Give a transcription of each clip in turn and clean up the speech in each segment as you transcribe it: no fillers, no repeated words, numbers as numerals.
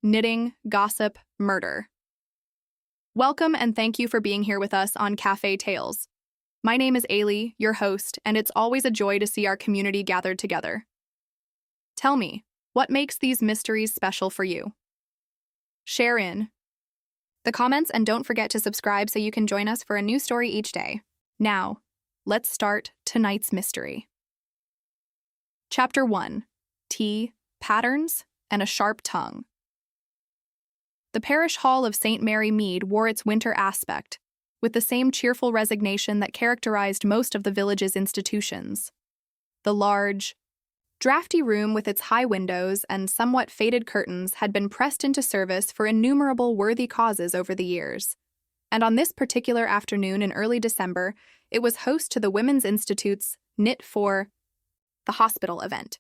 knitting, gossip, murder. Welcome and thank you for being here with us on Cafe Tales. My name is Ailey, your host, and it's always a joy to see our community gathered together. Tell me, what makes these mysteries special for you? Share in the comments and don't forget to subscribe so you can join us for a new story each day. Now, let's start tonight's mystery. Chapter 1. Tea, Patterns, and a Sharp Tongue. The parish hall of St. Mary Mead wore its winter aspect, with the same cheerful resignation that characterized most of the village's institutions. The large, drafty room with its high windows and somewhat faded curtains had been pressed into service for innumerable worthy causes over the years. And on this particular afternoon in early December, it was host to the Women's Institute's Knit for the Hospital event.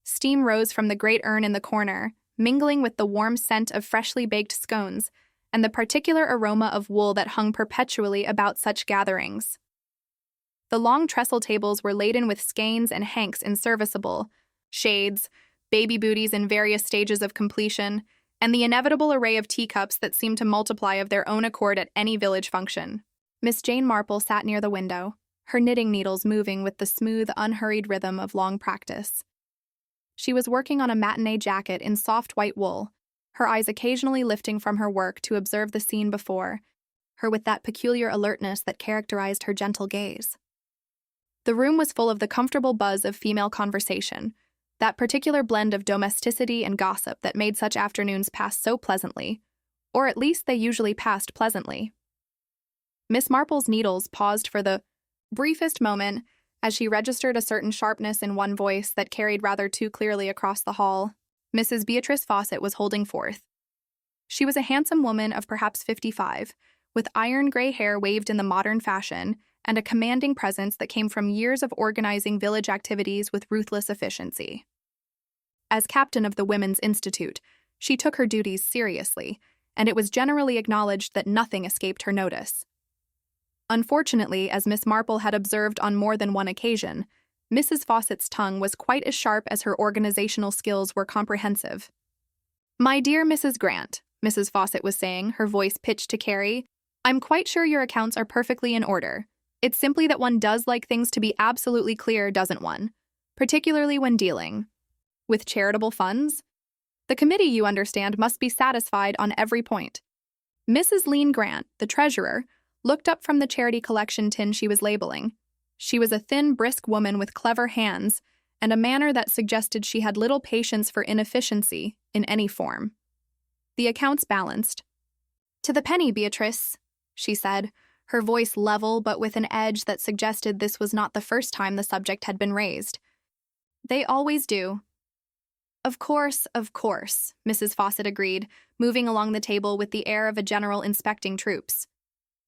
Steam rose from the great urn in the corner, mingling with the warm scent of freshly baked scones and the particular aroma of wool that hung perpetually about such gatherings. The long trestle tables were laden with skeins and hanks in serviceable, shades, baby booties in various stages of completion, and the inevitable array of teacups that seemed to multiply of their own accord at any village function. Miss Jane Marple sat near the window, her knitting needles moving with the smooth, unhurried rhythm of long practice. She was working on a matinee jacket in soft white wool, her eyes occasionally lifting from her work to observe the scene before her with that peculiar alertness that characterized her gentle gaze. The room was full of the comfortable buzz of female conversation, that particular blend of domesticity and gossip that made such afternoons pass so pleasantly, or at least they usually passed pleasantly. Miss Marple's needles paused for the briefest moment as she registered a certain sharpness in one voice that carried rather too clearly across the hall. Mrs. Beatrice Fawcett was holding forth. She was a handsome woman of perhaps 55, with iron gray hair waved in the modern fashion and a commanding presence that came from years of organizing village activities with ruthless efficiency. As captain of the Women's Institute, she took her duties seriously, and it was generally acknowledged that nothing escaped her notice. Unfortunately, as Miss Marple had observed on more than one occasion, Mrs. Fawcett's tongue was quite as sharp as her organizational skills were comprehensive. "My dear Mrs. Grant," Mrs. Fawcett was saying, her voice pitched to Carrie, "I'm quite sure your accounts are perfectly in order. It's simply that one does like things to be absolutely clear, doesn't one? Particularly when dealing with charitable funds? The committee, you understand, must be satisfied on every point." Mrs. Lean Grant, the treasurer, looked up from the charity collection tin she was labeling. She was a thin, brisk woman with clever hands and a manner that suggested she had little patience for inefficiency in any form. The accounts balanced. "To the penny, Beatrice," she said, her voice level but with an edge that suggested this was not the first time the subject had been raised. "They always do." Of course," Mrs. Fawcett agreed, moving along the table with the air of a general inspecting troops.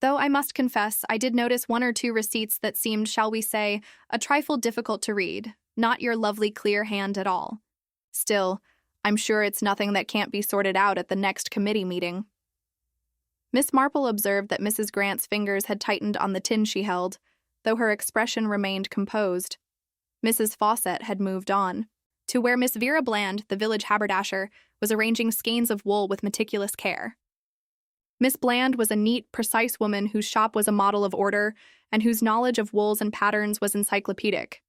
"Though I must confess, I did notice one or two receipts that seemed, shall we say, a trifle difficult to read, not your lovely clear hand at all. Still, I'm sure it's nothing that can't be sorted out at the next committee meeting." Miss Marple observed that Mrs. Grant's fingers had tightened on the tin she held, though her expression remained composed. Mrs. Fawcett had moved on, to where Miss Vera Bland, the village haberdasher, was arranging skeins of wool with meticulous care. Miss Bland was a neat, precise woman whose shop was a model of order and whose knowledge of wools and patterns was encyclopedic.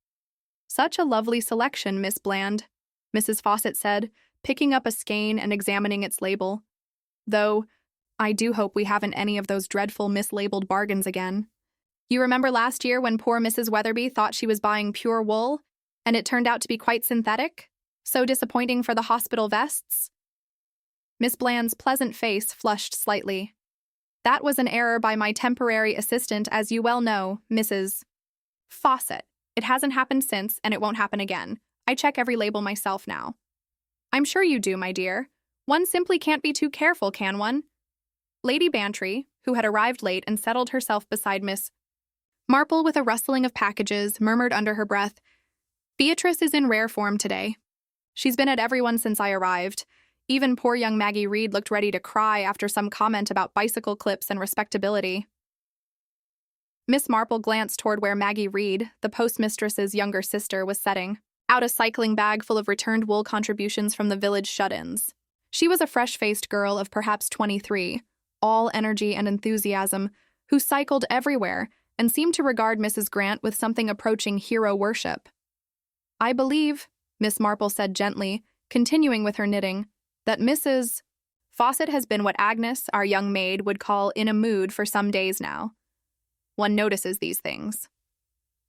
"Such a lovely selection, Miss Bland," Mrs. Fawcett said, picking up a skein and examining its label. "Though, I do hope we haven't any of those dreadful mislabeled bargains again. You remember last year when poor Mrs. Weatherby thought she was buying pure wool, and it turned out to be quite synthetic? So disappointing for the hospital vests?" Miss Bland's pleasant face flushed slightly. "That was an error by my temporary assistant, as you well know, Mrs. Fawcett. It hasn't happened since, and it won't happen again. I check every label myself now." "I'm sure you do, my dear. One simply can't be too careful, can one?" Lady Bantry, who had arrived late and settled herself beside Miss Marple with a rustling of packages, murmured under her breath, "Beatrice is in rare form today. She's been at everyone since I arrived. Even poor young Maggie Reed looked ready to cry after some comment about bicycle clips and respectability." Miss Marple glanced toward where Maggie Reed, the postmistress's younger sister, was setting out a cycling bag full of returned wool contributions from the village shut-ins. She was a fresh-faced girl of perhaps 23, all energy and enthusiasm, who cycled everywhere and seemed to regard Mrs. Grant with something approaching hero worship. "I believe," Miss Marple said gently, continuing with her knitting, "that Mrs. Fawcett has been what Agnes, our young maid, would call in a mood for some days now. One notices these things."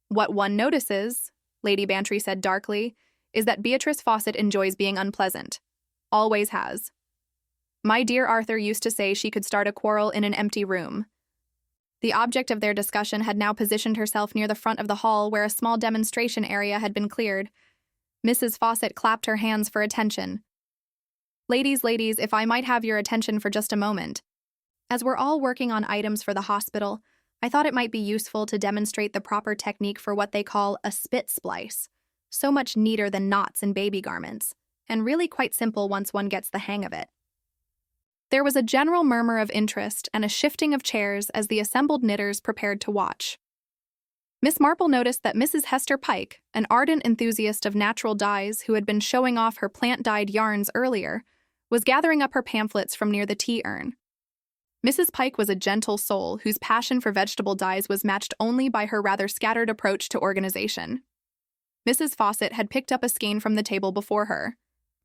"What one notices," Lady Bantry said darkly, "is that Beatrice Fawcett enjoys being unpleasant. Always has. My dear Arthur used to say she could start a quarrel in an empty room." The object of their discussion had now positioned herself near the front of the hall where a small demonstration area had been cleared. Mrs. Fawcett clapped her hands for attention. Ladies, if I might have your attention for just a moment. As we're all working on items for the hospital, I thought it might be useful to demonstrate the proper technique for what they call a spit splice. So much neater than knots in baby garments, and really quite simple once one gets the hang of it. There was a general murmur of interest and a shifting of chairs as the assembled knitters prepared to watch. Miss Marple noticed that Mrs. Hester Pike, an ardent enthusiast of natural dyes who had been showing off her plant-dyed yarns earlier, was gathering up her pamphlets from near the tea urn. Mrs. Pike was a gentle soul whose passion for vegetable dyes was matched only by her rather scattered approach to organization. Mrs. Fawcett had picked up a skein from the table before her.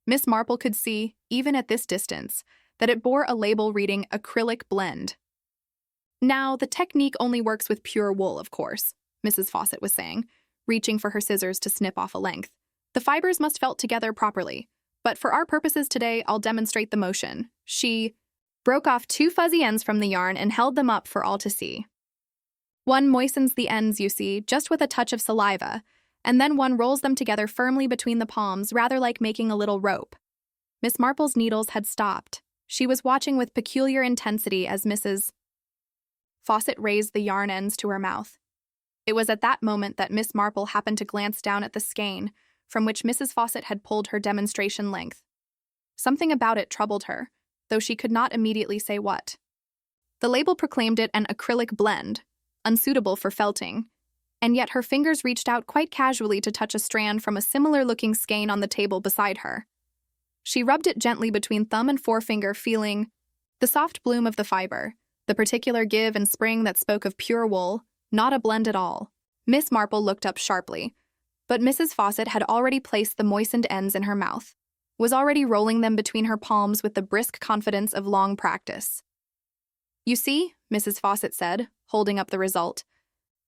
Miss Marple could see, even at this distance, that it bore a label reading acrylic blend. "Now, the technique only works with pure wool, of course," Mrs. Fawcett was saying, reaching for her scissors to snip off a length. "The fibers must felt together properly, but for our purposes today, I'll demonstrate the motion." She broke off 2 fuzzy ends from the yarn and held them up for all to see. "One moistens the ends, you see, just with a touch of saliva, and then one rolls them together firmly between the palms, rather like making a little rope." Miss Marple's needles had stopped. She was watching with peculiar intensity as Mrs. Fawcett raised the yarn ends to her mouth. It was at that moment that Miss Marple happened to glance down at the skein, from which Mrs. Fawcett had pulled her demonstration length. Something about it troubled her, though she could not immediately say what. The label proclaimed it an acrylic blend, unsuitable for felting, and yet her fingers reached out quite casually to touch a strand from a similar-looking skein on the table beside her. She rubbed it gently between thumb and forefinger, feeling the soft bloom of the fiber, the particular give and spring that spoke of pure wool, not a blend at all. Miss Marple looked up sharply, but Mrs. Fawcett had already placed the moistened ends in her mouth, was already rolling them between her palms with the brisk confidence of long practice. "You see," Mrs. Fawcett said, holding up the result.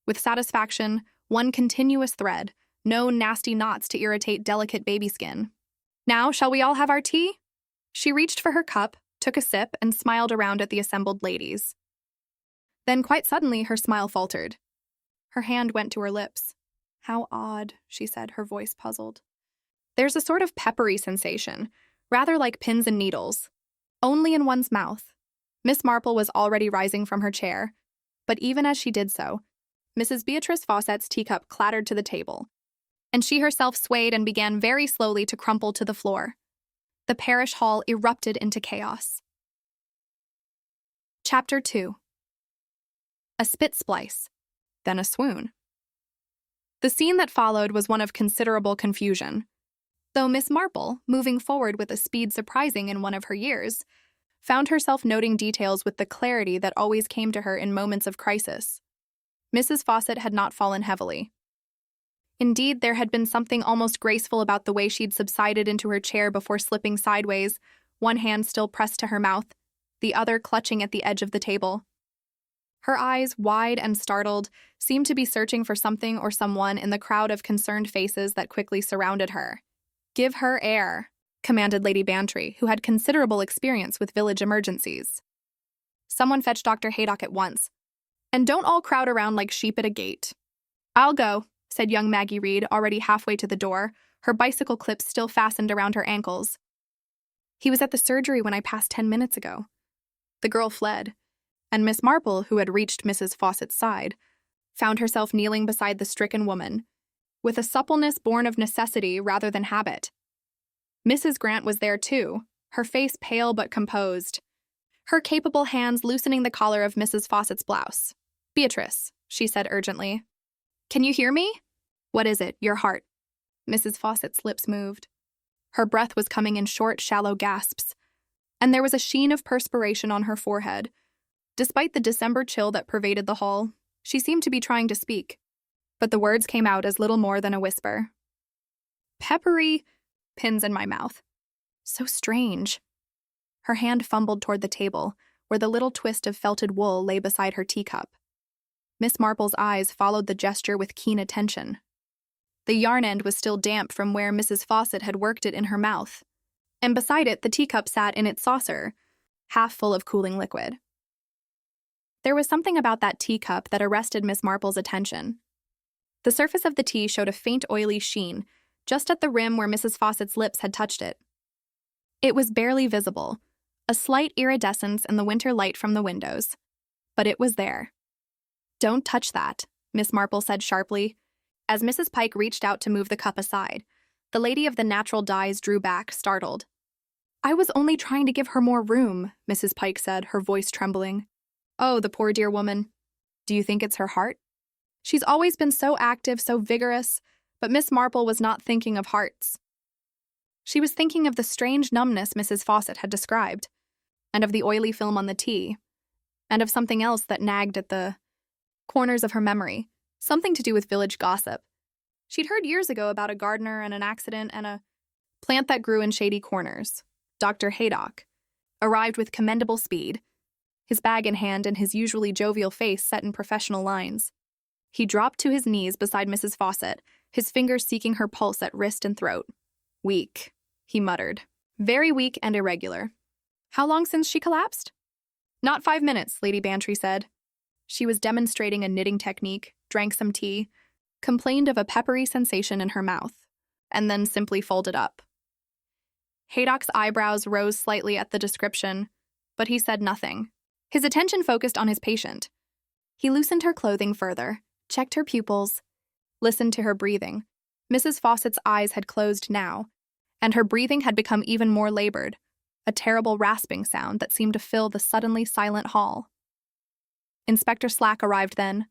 With satisfaction, one continuous thread, no nasty knots to irritate delicate baby skin. "Now, shall we all have our tea?" She reached for her cup, took a sip, and smiled around at the assembled ladies. Then, quite suddenly, her smile faltered. Her hand went to her lips. "How odd," she said, her voice puzzled. "There's a sort of peppery sensation, rather like pins and needles. Only in one's mouth." Miss Marple was already rising from her chair, but even as she did so, Mrs. Beatrice Fawcett's teacup clattered to the table, and she herself swayed and began very slowly to crumple to the floor. The parish hall erupted into chaos. Chapter 2. A spit splice, then a swoon. The scene that followed was one of considerable confusion, though Miss Marple, moving forward with a speed surprising in one of her years, found herself noting details with the clarity that always came to her in moments of crisis. Mrs. Fawcett had not fallen heavily. Indeed, there had been something almost graceful about the way she'd subsided into her chair before slipping sideways, one hand still pressed to her mouth, the other clutching at the edge of the table. Her eyes, wide and startled, seemed to be searching for something or someone in the crowd of concerned faces that quickly surrounded her. "Give her air," commanded Lady Bantry, who had considerable experience with village emergencies. "Someone fetch Dr. Haydock at once. And don't all crowd around like sheep at a gate." "I'll go," said young Maggie Reed, already halfway to the door, her bicycle clips still fastened around her ankles. "He was at the surgery when I passed 10 minutes ago." The girl fled, and Miss Marple, who had reached Mrs. Fawcett's side, found herself kneeling beside the stricken woman, with a suppleness born of necessity rather than habit. Mrs. Grant was there too, her face pale but composed, her capable hands loosening the collar of Mrs. Fawcett's blouse. "Beatrice," she said urgently. "Can you hear me?" "What is it? Your heart?" Mrs. Fawcett's lips moved. Her breath was coming in short, shallow gasps. and there was a sheen of perspiration on her forehead. Despite the December chill that pervaded the hall, she seemed to be trying to speak, but the words came out as little more than a whisper. Peppery pins in my mouth. So strange. Her hand fumbled toward the table, where the little twist of felted wool lay beside her teacup. Miss Marple's eyes followed the gesture with keen attention. The yarn end was still damp from where Mrs. Fawcett had worked it in her mouth, and beside it the teacup sat in its saucer, half full of cooling liquid. There was something about that teacup that arrested Miss Marple's attention. The surface of the tea showed a faint oily sheen, just at the rim where Mrs. Fawcett's lips had touched it. It was barely visible, a slight iridescence in the winter light from the windows, but it was there. "Don't touch that," Miss Marple said sharply. As Mrs. Pike reached out to move the cup aside, the lady of the natural dyes drew back, startled. "I was only trying to give her more room," Mrs. Pike said, her voice trembling. "Oh, the poor dear woman. Do you think it's her heart? She's always been so active, so vigorous," but Miss Marple was not thinking of hearts. She was thinking of the strange numbness Mrs. Fawcett had described, and of the oily film on the tea, and of something else that nagged at the corners of her memory, something to do with village gossip. She'd heard years ago about a gardener and an accident and a plant that grew in shady corners. Dr. Haydock arrived with commendable speed, his bag in hand and his usually jovial face set in professional lines. He dropped to his knees beside Mrs. Fawcett, his fingers seeking her pulse at wrist and throat. "Weak," he muttered. "Very weak and irregular. How long since she collapsed?" "Not 5 minutes," Lady Bantry said. She was demonstrating a knitting technique, drank some tea, complained of a peppery sensation in her mouth, and then simply folded up. Haydock's eyebrows rose slightly at the description, but he said nothing. His attention focused on his patient. He loosened her clothing further, checked her pupils, listened to her breathing. Mrs. Fawcett's eyes had closed now, and her breathing had become even more labored, a terrible rasping sound that seemed to fill the suddenly silent hall. Inspector Slack arrived then,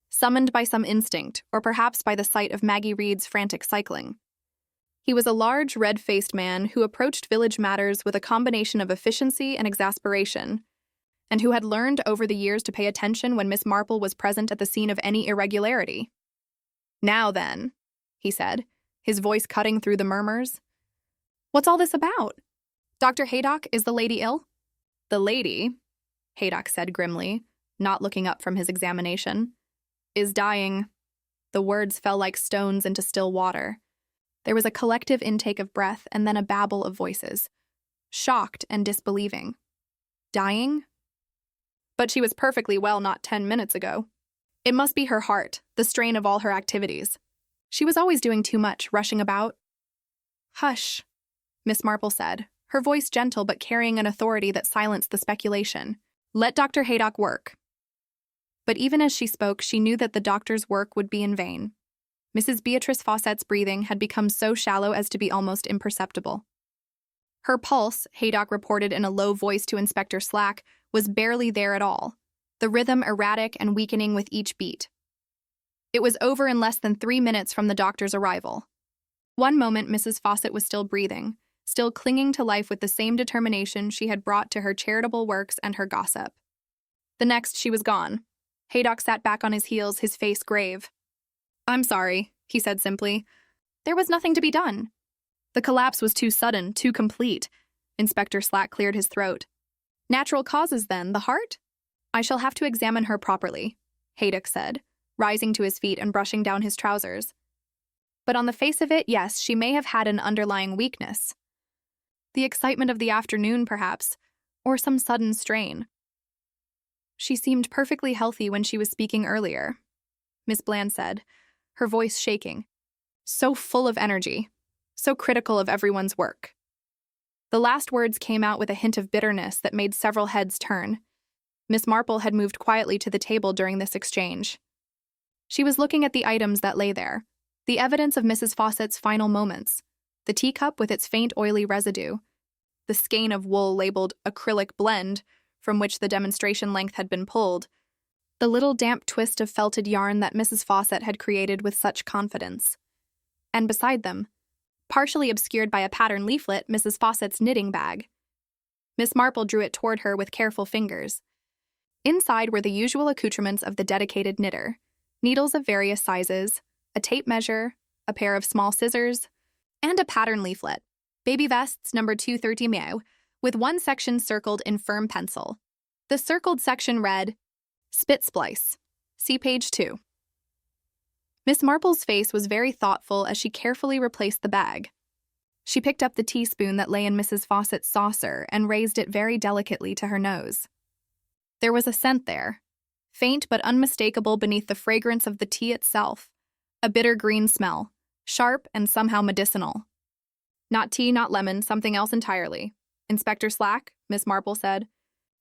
summoned by some instinct, or perhaps by the sight of Maggie Reed's frantic cycling. He was a large, red-faced man who approached village matters with a combination of efficiency and exasperation, and who had learned over the years to pay attention when Miss Marple was present at the scene of any irregularity. "Now then," he said, his voice cutting through the murmurs. "What's all this about? Dr. Haydock, is the lady ill?" "The lady," Haydock said grimly, not looking up from his examination, "is dying." The words fell like stones into still water. There was a collective intake of breath and then a babble of voices, shocked and disbelieving. Dying? But she was perfectly well not 10 minutes ago. It must be her heart, the strain of all her activities. She was always doing too much, rushing about. "Hush," Miss Marple said, her voice gentle but carrying an authority that silenced the speculation. "Let Dr. Haydock work." But even as she spoke, she knew that the doctor's work would be in vain. Mrs. Beatrice Fawcett's breathing had become so shallow as to be almost imperceptible. Her pulse, Haydock reported in a low voice to Inspector Slack, was barely there at all, the rhythm erratic and weakening with each beat. It was over in less than 3 minutes from the doctor's arrival. One moment Mrs. Fawcett was still breathing, still clinging to life with the same determination she had brought to her charitable works and her gossip. The next she was gone. Haydock sat back on his heels, his face grave. "I'm sorry," he said simply. "There was nothing to be done. The collapse was too sudden, too complete." Inspector Slack cleared his throat. "Natural causes, then, the heart? I shall have to examine her properly," Haydock said, rising to his feet and brushing down his trousers. "But on the face of it, yes, she may have had an underlying weakness. The excitement of the afternoon, perhaps, or some sudden strain. She seemed perfectly healthy when she was speaking earlier," Miss Bland said, her voice shaking. "So full of energy, so critical of everyone's work." The last words came out with a hint of bitterness that made several heads turn. Miss Marple had moved quietly to the table during this exchange. She was looking at the items that lay there, the evidence of Mrs. Fawcett's final moments, the teacup with its faint oily residue, the skein of wool labeled acrylic blend from which the demonstration length had been pulled, the little damp twist of felted yarn that Mrs. Fawcett had created with such confidence. And beside them, partially obscured by a pattern leaflet, Mrs. Fawcett's knitting bag. Miss Marple drew it toward her with careful fingers. Inside were the usual accoutrements of the dedicated knitter: needles of various sizes, a tape measure, a pair of small scissors, and a pattern leaflet. Baby vests number 230 meow, with one section circled in firm pencil. The circled section read, "Spit splice. See page 2. Miss Marple's face was very thoughtful as she carefully replaced the bag. She picked up the teaspoon that lay in Mrs. Fawcett's saucer and raised it very delicately to her nose. There was a scent there, faint but unmistakable beneath the fragrance of the tea itself, a bitter green smell, sharp and somehow medicinal. Not tea, not lemon, something else entirely. Inspector Slack, Miss Marple said,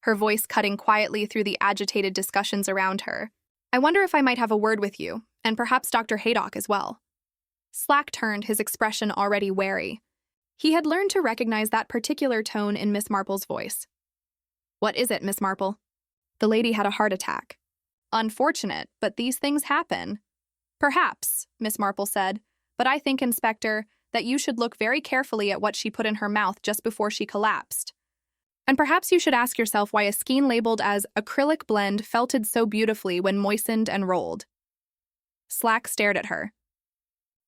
her voice cutting quietly through the agitated discussions around her. I wonder if I might have a word with you, and perhaps Dr. Haydock as well. Slack turned, his expression already wary. He had learned to recognize that particular tone in Miss Marple's voice. What is it, Miss Marple? The lady had a heart attack. Unfortunate, but these things happen. Perhaps, Miss Marple said, but I think, Inspector, that you should look very carefully at what she put in her mouth just before she collapsed. And perhaps you should ask yourself why a skein labeled as acrylic blend felted so beautifully when moistened and rolled. Slack stared at her.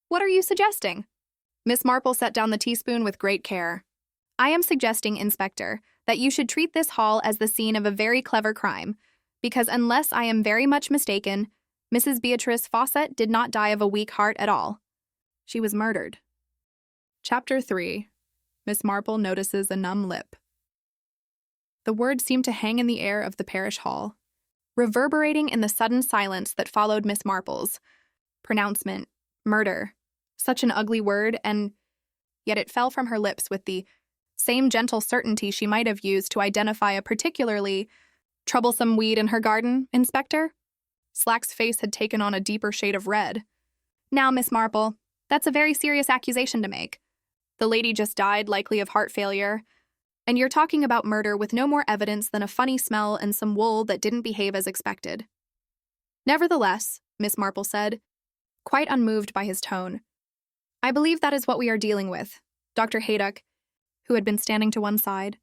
What are you suggesting? Miss Marple set down the teaspoon with great care. I am suggesting, Inspector, that you should treat this hall as the scene of a very clever crime, because unless I am very much mistaken, Mrs. Beatrice Fawcett did not die of a weak heart at all. She was murdered. Chapter 3. Miss Marple notices a numb lip. The words seemed to hang in the air of the parish hall, reverberating in the sudden silence that followed Miss Marple's pronouncement, murder. Such an ugly word, and yet it fell from her lips with the same gentle certainty she might have used to identify a particularly troublesome weed in her garden, Inspector. Slack's face had taken on a deeper shade of red. Now, Miss Marple, that's a very serious accusation to make. The lady just died, likely of heart failure, and you're talking about murder with no more evidence than a funny smell and some wool that didn't behave as expected. Nevertheless, Miss Marple said, quite unmoved by his tone, I believe that is what we are dealing with. Dr. Haydock, who had been standing to one side,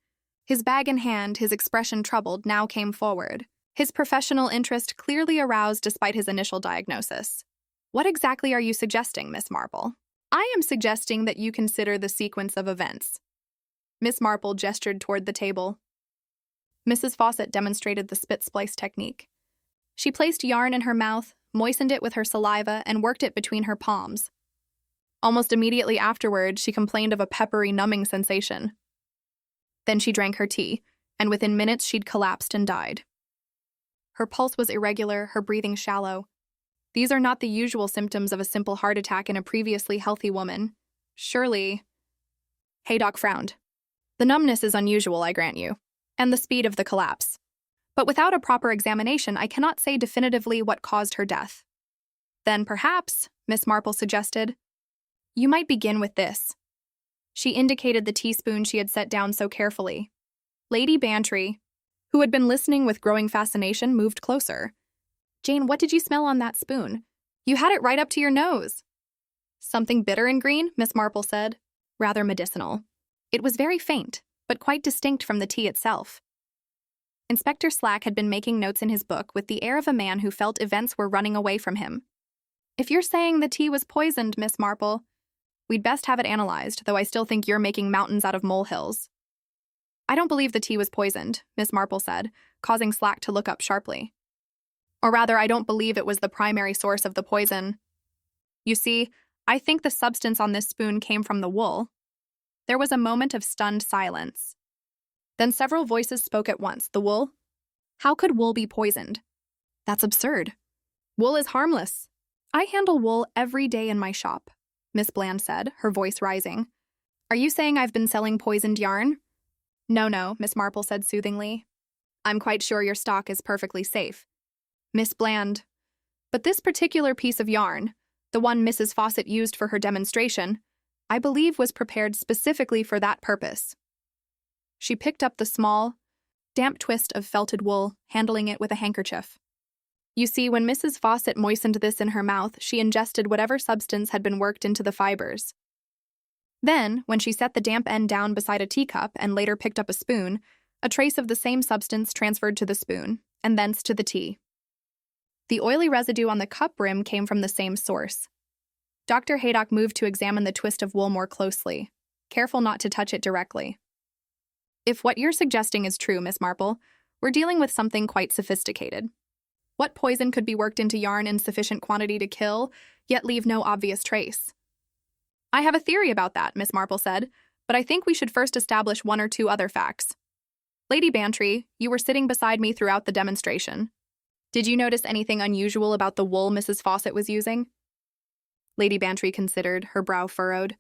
his bag in hand, his expression troubled, now came forward, his professional interest clearly aroused despite his initial diagnosis. What exactly are you suggesting, Miss Marple? I am suggesting that you consider the sequence of events. Miss Marple gestured toward the table. Mrs. Fawcett demonstrated the spit splice technique. She placed yarn in her mouth, moistened it with her saliva, and worked it between her palms. Almost immediately afterward, she complained of a peppery, numbing sensation. Then she drank her tea, and within minutes she'd collapsed and died. Her pulse was irregular, her breathing shallow. These are not the usual symptoms of a simple heart attack in a previously healthy woman. Surely... Haydock frowned. The numbness is unusual, I grant you, and the speed of the collapse. But without a proper examination, I cannot say definitively what caused her death. Then perhaps, Miss Marple suggested, you might begin with this. She indicated the teaspoon she had set down so carefully. Lady Bantry, who had been listening with growing fascination, moved closer. Jane, what did you smell on that spoon? You had it right up to your nose. Something bitter and green, Miss Marple said. Rather medicinal. It was very faint, but quite distinct from the tea itself. Inspector Slack had been making notes in his book with the air of a man who felt events were running away from him. If you're saying the tea was poisoned, Miss Marple, we'd best have it analyzed, though I still think you're making mountains out of molehills. I don't believe the tea was poisoned, Miss Marple said, causing Slack to look up sharply. Or rather, I don't believe it was the primary source of the poison. You see, I think the substance on this spoon came from the wool. There was a moment of stunned silence. Then several voices spoke at once. The wool? How could wool be poisoned? That's absurd. Wool is harmless. I handle wool every day in my shop, Miss Bland said, her voice rising. Are you saying I've been selling poisoned yarn? No, Miss Marple said soothingly. I'm quite sure your stock is perfectly safe. Miss Bland. But this particular piece of yarn, the one Mrs. Fawcett used for her demonstration, I believe was prepared specifically for that purpose. She picked up the small, damp twist of felted wool, handling it with a handkerchief. You see, when Mrs. Fawcett moistened this in her mouth, she ingested whatever substance had been worked into the fibers. Then, when she set the damp end down beside a teacup and later picked up a spoon, a trace of the same substance transferred to the spoon, and thence to the tea. The oily residue on the cup rim came from the same source. Dr. Haydock moved to examine the twist of wool more closely, careful not to touch it directly. If what you're suggesting is true, Miss Marple, we're dealing with something quite sophisticated. What poison could be worked into yarn in sufficient quantity to kill, yet leave no obvious trace? I have a theory about that, Miss Marple said, but I think we should first establish one or two other facts. Lady Bantry, you were sitting beside me throughout the demonstration. Did you notice anything unusual about the wool Mrs. Fawcett was using? Lady Bantry considered, her brow furrowed.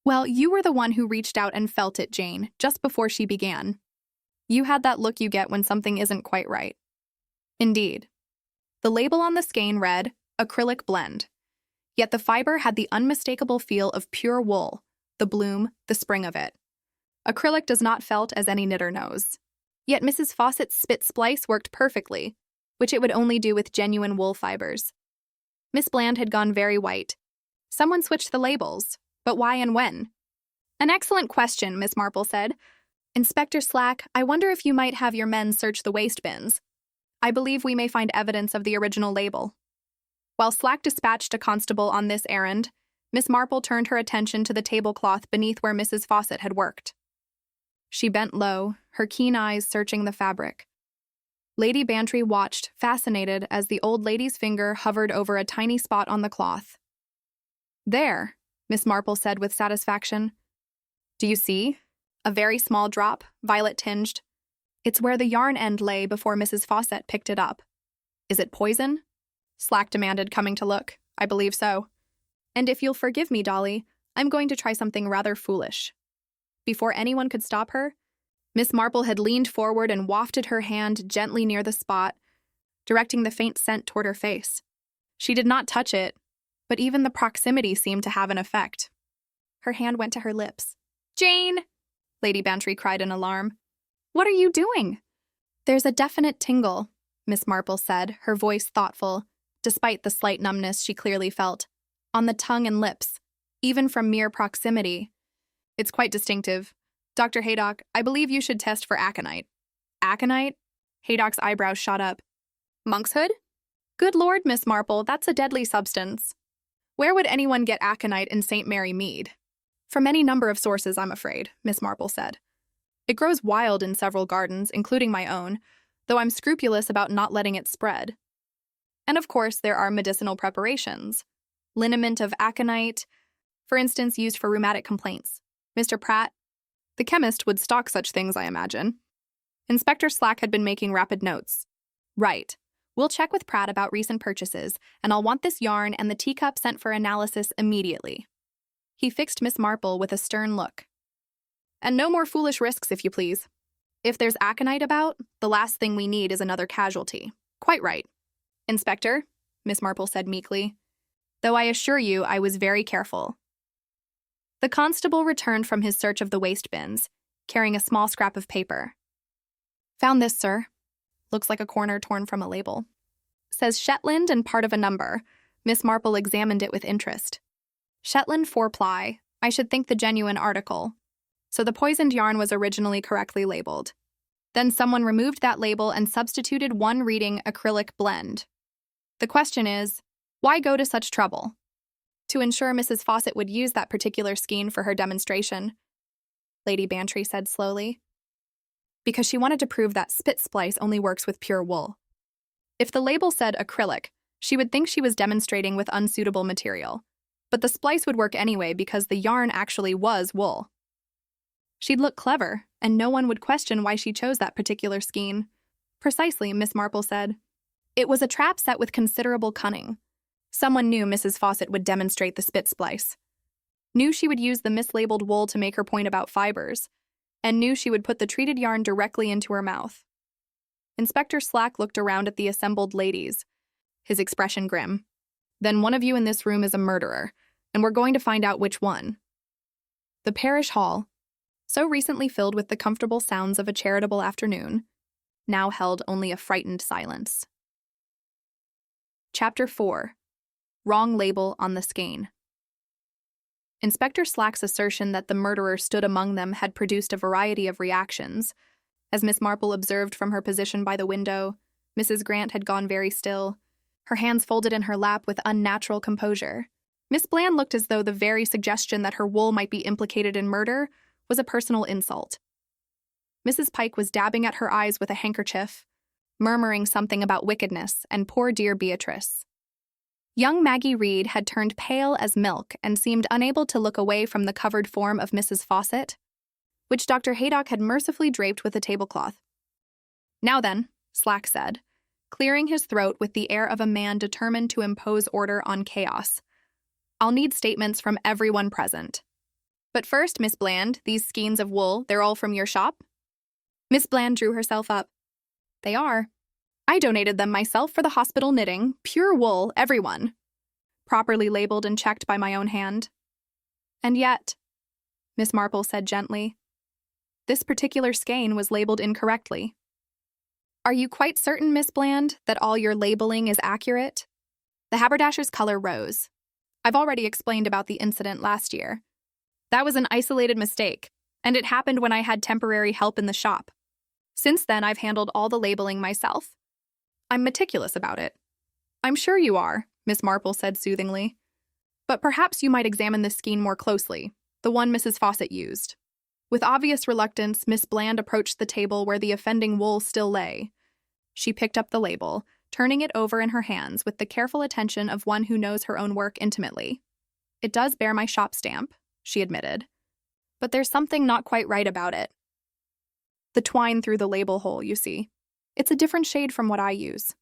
Well, you were the one who reached out and felt it, Jane, just before she began. You had that look you get when something isn't quite right. Indeed. The label on the skein read, acrylic blend. Yet the fiber had the unmistakable feel of pure wool, the bloom, the spring of it. Acrylic does not felt, as any knitter knows. Yet Mrs. Fawcett's spit splice worked perfectly, which it would only do with genuine wool fibers. Miss Bland had gone very white. Someone switched the labels, but why and when? An excellent question, Miss Marple said. Inspector Slack, I wonder if you might have your men search the waste bins. I believe we may find evidence of the original label. While Slack dispatched a constable on this errand, Miss Marple turned her attention to the tablecloth beneath where Mrs. Fawcett had worked. She bent low, her keen eyes searching the fabric. Lady Bantry watched, fascinated, as the old lady's finger hovered over a tiny spot on the cloth. There, Miss Marple said with satisfaction. Do you see? A very small drop, violet-tinged. It's where the yarn end lay before Mrs. Fawcett picked it up. Is it poison? Slack demanded, coming to look. I believe so. And if you'll forgive me, Dolly, I'm going to try something rather foolish. Before anyone could stop her, Miss Marple had leaned forward and wafted her hand gently near the spot, directing the faint scent toward her face. She did not touch it, but even the proximity seemed to have an effect. Her hand went to her lips. Jane! Lady Bantry cried in alarm. What are you doing? There's a definite tingle, Miss Marple said, her voice thoughtful, despite the slight numbness she clearly felt, on the tongue and lips, even from mere proximity. It's quite distinctive. Dr. Haydock, I believe you should test for aconite. Aconite? Haydock's eyebrows shot up. Monkshood? Good Lord, Miss Marple, that's a deadly substance. Where would anyone get aconite in St. Mary Mead? From any number of sources, I'm afraid, Miss Marple said. It grows wild in several gardens, including my own, though I'm scrupulous about not letting it spread. And of course, there are medicinal preparations. Liniment of aconite, for instance, used for rheumatic complaints. Mr. Pratt, the chemist, would stock such things, I imagine. Inspector Slack had been making rapid notes. Right. We'll check with Pratt about recent purchases, and I'll want this yarn and the teacup sent for analysis immediately. He fixed Miss Marple with a stern look. And no more foolish risks, if you please. If there's aconite about, the last thing we need is another casualty. Quite right. Inspector, Miss Marple said meekly, though I assure you I was very careful. The constable returned from his search of the waste bins, carrying a small scrap of paper. Found this, sir. Looks like a corner torn from a label. Says Shetland and part of a number. Miss Marple examined it with interest. Shetland 4-ply. I should think the genuine article. So the poisoned yarn was originally correctly labeled. Then someone removed that label and substituted one reading acrylic blend. The question is, why go to such trouble? To ensure Mrs. Fawcett would use that particular skein for her demonstration, Lady Bantry said slowly. Because she wanted to prove that spit splice only works with pure wool. If the label said acrylic, she would think she was demonstrating with unsuitable material. But the splice would work anyway because the yarn actually was wool. She'd look clever, and no one would question why she chose that particular skein. Precisely, Miss Marple said. It was a trap set with considerable cunning. Someone knew Mrs. Fawcett would demonstrate the spit splice. Knew she would use the mislabeled wool to make her point about fibers, and knew she would put the treated yarn directly into her mouth. Inspector Slack looked around at the assembled ladies, his expression grim. Then one of you in this room is a murderer, and we're going to find out which one. The parish hall, so recently filled with the comfortable sounds of a charitable afternoon, now held only a frightened silence. Chapter 4. Wrong Label on the Skein. Inspector Slack's assertion that the murderer stood among them had produced a variety of reactions. As Miss Marple observed from her position by the window, Mrs. Grant had gone very still, her hands folded in her lap with unnatural composure. Miss Bland looked as though the very suggestion that her wool might be implicated in murder was a personal insult. Mrs. Pike was dabbing at her eyes with a handkerchief, murmuring something about wickedness and poor dear Beatrice. Young Maggie Reed had turned pale as milk and seemed unable to look away from the covered form of Mrs. Fawcett, which Dr. Haydock had mercifully draped with a tablecloth. "Now then," Slack said, clearing his throat with the air of a man determined to impose order on chaos. "I'll need statements from everyone present. But first, Miss Bland, these skeins of wool, they're all from your shop?" Miss Bland drew herself up. "They are. I donated them myself for the hospital knitting, pure wool, everyone. Properly labeled and checked by my own hand. And yet," Miss Marple said gently, "this particular skein was labeled incorrectly." "Are you quite certain, Miss Bland, that all your labeling is accurate?" The haberdasher's color rose. "I've already explained about the incident last year. That was an isolated mistake, and it happened when I had temporary help in the shop. Since then, I've handled all the labeling myself. I'm meticulous about it." "I'm sure you are," Miss Marple said soothingly. "But perhaps you might examine this skein more closely, the one Mrs. Fawcett used." With obvious reluctance, Miss Bland approached the table where the offending wool still lay. She picked up the label, turning it over in her hands with the careful attention of one who knows her own work intimately. "It does bear my shop stamp," she admitted. "But there's something not quite right about it. The twine through the label hole, you see. It's a different shade from what I use.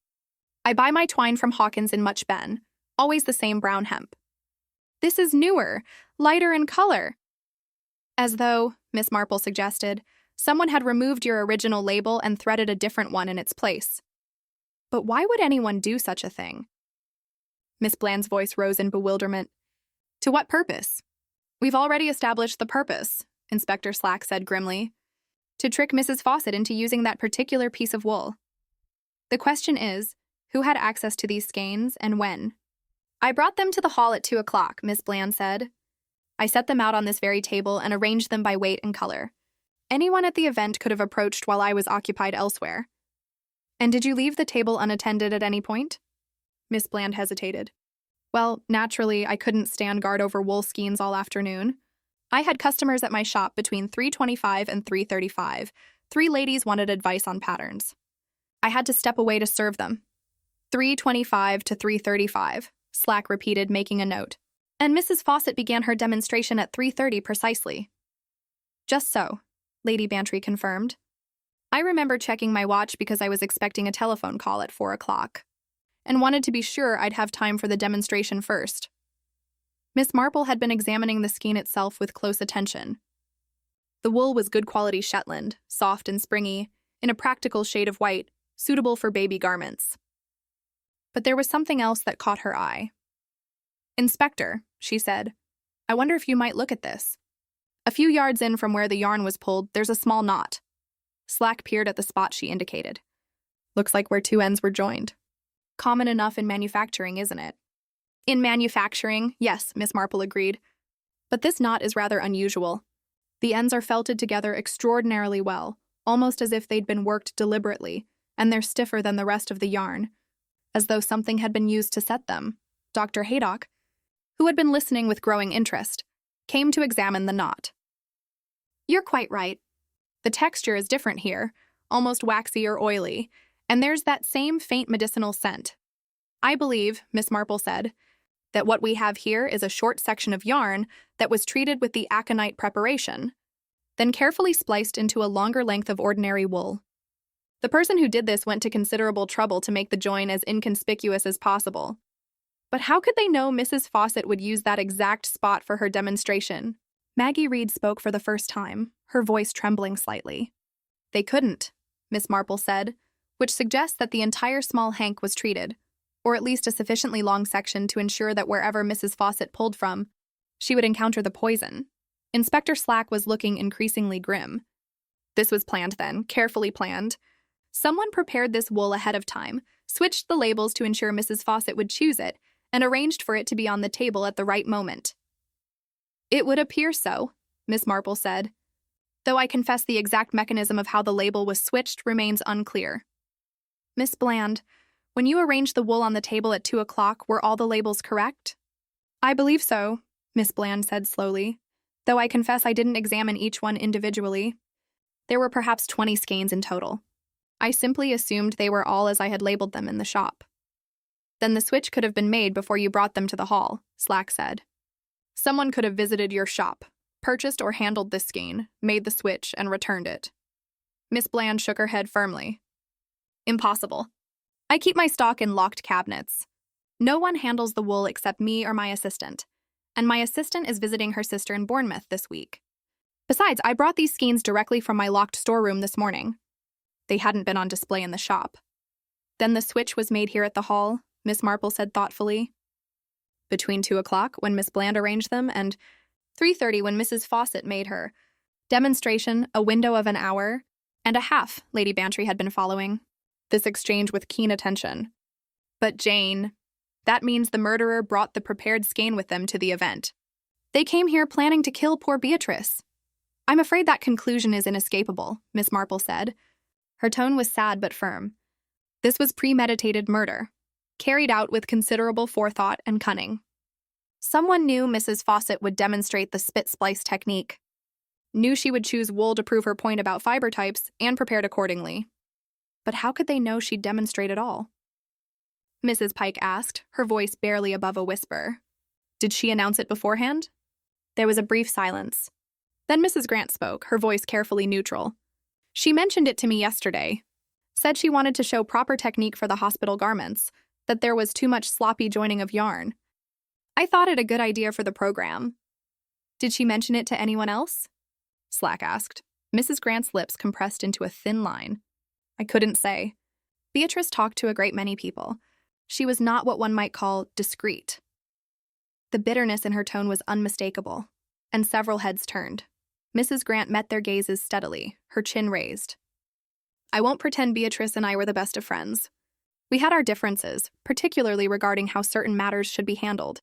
I buy my twine from Hawkins in Much Ben, always the same brown hemp. This is newer, lighter in color." "As though," Miss Marple suggested, "someone had removed your original label and threaded a different one in its place." "But why would anyone do such a thing?" Miss Bland's voice rose in bewilderment. "To what purpose?" "We've already established the purpose," Inspector Slack said grimly. "To trick Mrs. Fawcett into using that particular piece of wool. The question is, who had access to these skeins and when?" "I brought them to the hall at 2 o'clock, Miss Bland said. I set them out on this very table and arranged them by weight and color. Anyone at the event could have approached while I was occupied elsewhere." "And did you leave the table unattended at any point?" Miss Bland hesitated. "Well, naturally, I couldn't stand guard over wool skeins all afternoon. I had customers at my shop between 3:25 and 3:35. 3 ladies wanted advice on patterns. I had to step away to serve them." 3:25 to 3:35, Slack repeated, making a note. "And Mrs. Fawcett began her demonstration at 3:30 precisely." "Just so," Lady Bantry confirmed. "I remember checking my watch because I was expecting a telephone call at 4 o'clock, and wanted to be sure I'd have time for the demonstration first." Miss Marple had been examining the skein itself with close attention. The wool was good quality Shetland, soft and springy, in a practical shade of white, suitable for baby garments. But there was something else that caught her eye. "Inspector," she said, "I wonder if you might look at this. A few yards in from where the yarn was pulled, there's a small knot." Slack peered at the spot she indicated. "Looks like where 2 ends were joined. Common enough in manufacturing, isn't it?" "In manufacturing, yes," Miss Marple agreed. "But this knot is rather unusual. The ends are felted together extraordinarily well, almost as if they'd been worked deliberately, and they're stiffer than the rest of the yarn, as though something had been used to set them." Dr. Haydock, who had been listening with growing interest, came to examine the knot. "You're quite right. The texture is different here, almost waxy or oily, and there's that same faint medicinal scent. I believe," Miss Marple said, "that what we have here is a short section of yarn that was treated with the aconite preparation, then carefully spliced into a longer length of ordinary wool. The person who did this went to considerable trouble to make the join as inconspicuous as possible. But how could they know Mrs. Fawcett would use that exact spot for her demonstration?" Maggie Reed spoke for the first time, her voice trembling slightly. "They couldn't," Miss Marple said, which suggests that the entire small hank was treated, or at least a sufficiently long section to ensure that wherever Mrs. Fawcett pulled from, she would encounter the poison. Inspector Slack was looking increasingly grim. "This was planned then, carefully planned. Someone prepared this wool ahead of time, switched the labels to ensure Mrs. Fawcett would choose it, and arranged for it to be on the table at the right moment." It would appear so, Miss Marple said, though I confess the exact mechanism of how the label was switched remains unclear. Miss Bland, when you arranged the wool on the table at 2 o'clock, were all the labels correct? I believe so, Miss Bland said slowly, though I confess I didn't examine each one individually. There were perhaps 20 skeins in total. I simply assumed they were all as I had labeled them in the shop. Then the switch could have been made before you brought them to the hall, Slack said. Someone could have visited your shop, purchased or handled this skein, made the switch, and returned it. Miss Bland shook her head firmly. Impossible. I keep my stock in locked cabinets. No one handles the wool except me or my assistant, and my assistant is visiting her sister in Bournemouth this week. Besides, I brought these skeins directly from my locked storeroom this morning. They hadn't been on display in the shop. Then the switch was made here at the hall, Miss Marple said thoughtfully. Between 2 o'clock, when Miss Bland arranged them, and 3:30 when Mrs. Fawcett made her demonstration, a window of an hour and a half, Lady Bantry had been following this exchange with keen attention. But Jane, that means the murderer brought the prepared skein with them to the event. They came here planning to kill poor Beatrice. I'm afraid that conclusion is inescapable, Miss Marple said. Her tone was sad but firm. This was premeditated murder, carried out with considerable forethought and cunning. Someone knew Mrs. Fawcett would demonstrate the spit splice technique, knew she would choose wool to prove her point about fiber types, and prepared accordingly. But how could they know she'd demonstrate it all? Mrs. Pike asked, her voice barely above a whisper. Did she announce it beforehand? There was a brief silence. Then Mrs. Grant spoke, her voice carefully neutral. She mentioned it to me yesterday. Said she wanted to show proper technique for the hospital garments, that there was too much sloppy joining of yarn. I thought it a good idea for the program. Did she mention it to anyone else? Slack asked. Mrs. Grant's lips compressed into a thin line. I couldn't say. Beatrice talked to a great many people. She was not what one might call discreet. The bitterness in her tone was unmistakable, and several heads turned. Mrs. Grant met their gazes steadily, her chin raised. I won't pretend Beatrice and I were the best of friends. We had our differences, particularly regarding how certain matters should be handled.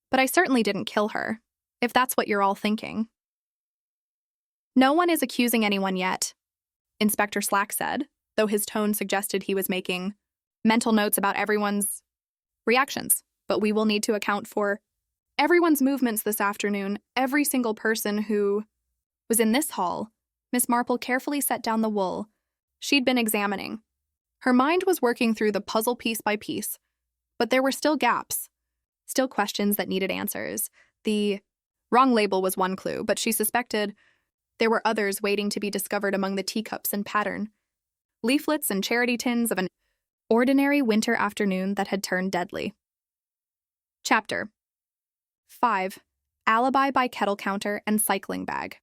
But I certainly didn't kill her, if that's what you're all thinking. No one is accusing anyone yet, Inspector Slack said, though his tone suggested he was making mental notes about everyone's reactions. But we will need to account for everyone's movements this afternoon, every single person who was in this hall. Miss Marple carefully set down the wool she'd been examining. Her mind was working through the puzzle piece by piece, but there were still gaps, still questions that needed answers. The wrong label was one clue, but she suspected there were others waiting to be discovered among the teacups and pattern, leaflets and charity tins of an ordinary winter afternoon that had turned deadly. Chapter 5. Alibi by Kettle Counter and Cycling Bag.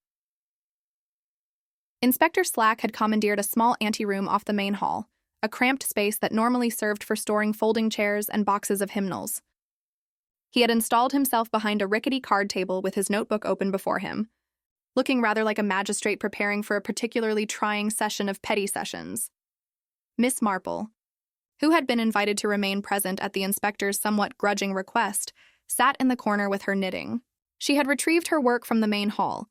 Inspector Slack had commandeered a small anteroom off the main hall, a cramped space that normally served for storing folding chairs and boxes of hymnals. He had installed himself behind a rickety card table with his notebook open before him, looking rather like a magistrate preparing for a particularly trying session of petty sessions. Miss Marple, who had been invited to remain present at the inspector's somewhat grudging request, sat in the corner with her knitting. She had retrieved her work from the main hall,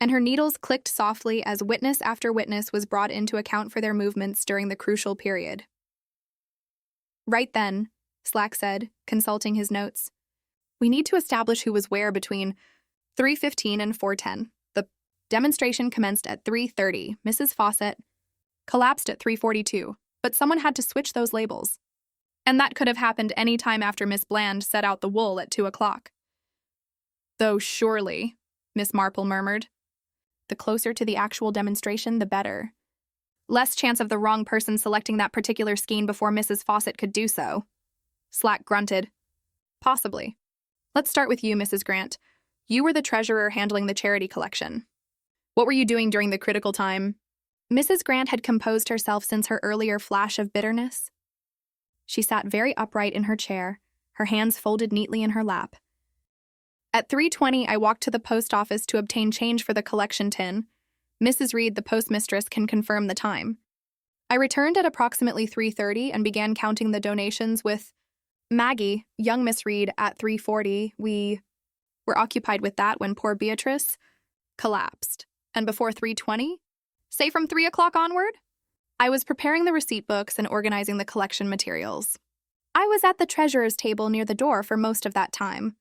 and her needles clicked softly as witness after witness was brought in to account for their movements during the crucial period. Right then, Slack said, consulting his notes, we need to establish who was where between 3:15 and 4:10. The demonstration commenced at 3:30. Mrs. Fawcett collapsed at 3:42, but someone had to switch those labels. And that could have happened any time after Miss Bland set out the wool at 2 o'clock. Though surely, Miss Marple murmured, the closer to the actual demonstration, the better. Less chance of the wrong person selecting that particular skein before Mrs. Fawcett could do so. Slack grunted. Possibly. Let's start with you, Mrs. Grant. You were the treasurer handling the charity collection. What were you doing during the critical time? Mrs. Grant had composed herself since her earlier flash of bitterness. She sat very upright in her chair, her hands folded neatly in her lap. At 3:20, I walked to the post office to obtain change for the collection tin. Mrs. Reed, the postmistress, can confirm the time. I returned at approximately 3:30 and began counting the donations with Maggie, young Miss Reed, at 3:40. We were occupied with that when poor Beatrice collapsed. And before 3:20? Say from 3 o'clock onward? I was preparing the receipt books and organizing the collection materials. I was at the treasurer's table near the door for most of that time.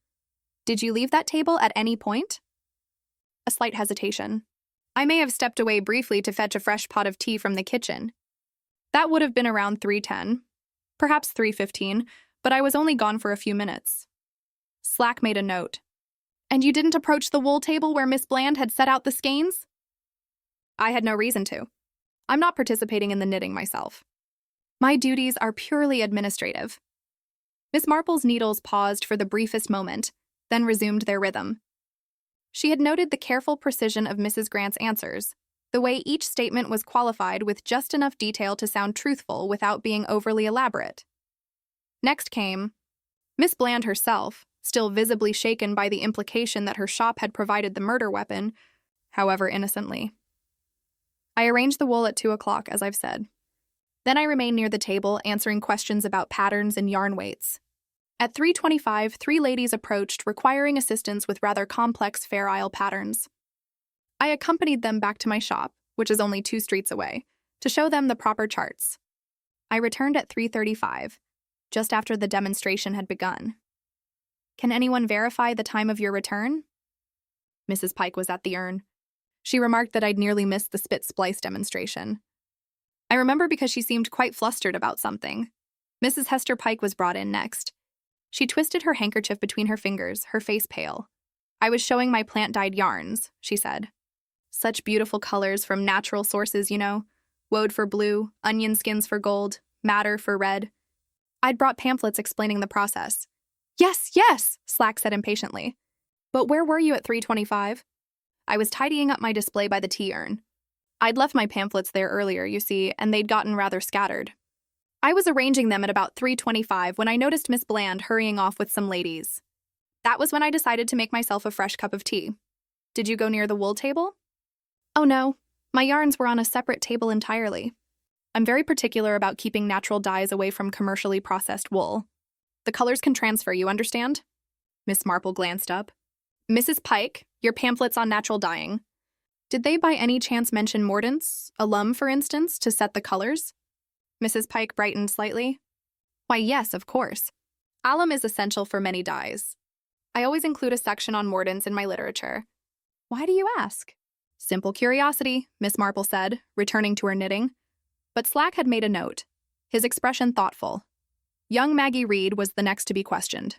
Did you leave that table at any point? A slight hesitation. I may have stepped away briefly to fetch a fresh pot of tea from the kitchen. That would have been around 3:10, perhaps 3:15, but I was only gone for a few minutes. Slack made a note. And you didn't approach the wool table where Miss Bland had set out the skeins? I had no reason to. I'm not participating in the knitting myself. My duties are purely administrative. Miss Marple's needles paused for the briefest moment, then resumed their rhythm. She had noted the careful precision of Mrs. Grant's answers, the way each statement was qualified with just enough detail to sound truthful without being overly elaborate. Next came Miss Bland herself, still visibly shaken by the implication that her shop had provided the murder weapon, however innocently. I arranged the wool at 2 o'clock, as I've said. Then I remained near the table, answering questions about patterns and yarn weights. At 3:25, 3 ladies approached, requiring assistance with rather complex Fair Isle patterns. I accompanied them back to my shop, which is only 2 streets away, to show them the proper charts. I returned at 3:35, just after the demonstration had begun. Can anyone verify the time of your return? Mrs. Pike was at the urn. She remarked that I'd nearly missed the spit splice demonstration. I remember because she seemed quite flustered about something. Mrs. Hester Pike was brought in next. She twisted her handkerchief between her fingers, her face pale. I was showing my plant-dyed yarns, she said. Such beautiful colors from natural sources, you know. Woad for blue, onion skins for gold, madder for red. I'd brought pamphlets explaining the process. Yes, yes, Slack said impatiently. But where were you at 3:25? I was tidying up my display by the tea urn. I'd left my pamphlets there earlier, you see, and they'd gotten rather scattered. I was arranging them at about 3:25 when I noticed Miss Bland hurrying off with some ladies. That was when I decided to make myself a fresh cup of tea. Did you go near the wool table? Oh no, my yarns were on a separate table entirely. I'm very particular about keeping natural dyes away from commercially processed wool. The colors can transfer, you understand? Miss Marple glanced up. Mrs. Pike, your pamphlets on natural dyeing. Did they by any chance mention mordants, alum for instance, to set the colors? Mrs. Pike brightened slightly. Why, yes, of course. Alum is essential for many dyes. I always include a section on mordants in my literature. Why do you ask? Simple curiosity, Miss Marple said, returning to her knitting. But Slack had made a note, his expression thoughtful. Young Maggie Reed was the next to be questioned.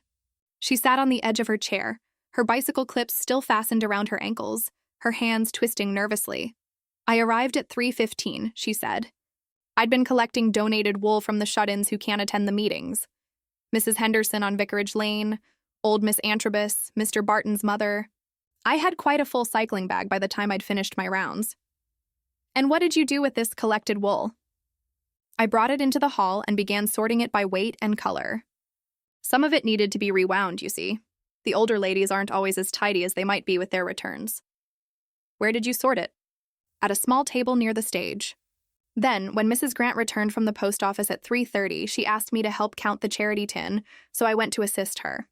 She sat on the edge of her chair, her bicycle clips still fastened around her ankles, her hands twisting nervously. I arrived at 3:15, she said. I'd been collecting donated wool from the shut-ins who can't attend the meetings. Mrs. Henderson on Vicarage Lane, old Miss Antrobus, Mr. Barton's mother. I had quite a full cycling bag by the time I'd finished my rounds. And what did you do with this collected wool? I brought it into the hall and began sorting it by weight and color. Some of it needed to be rewound, you see. The older ladies aren't always as tidy as they might be with their returns. Where did you sort it? At a small table near the stage. Then, when Mrs. Grant returned from the post office at 3:30, she asked me to help count the charity tin, so I went to assist her.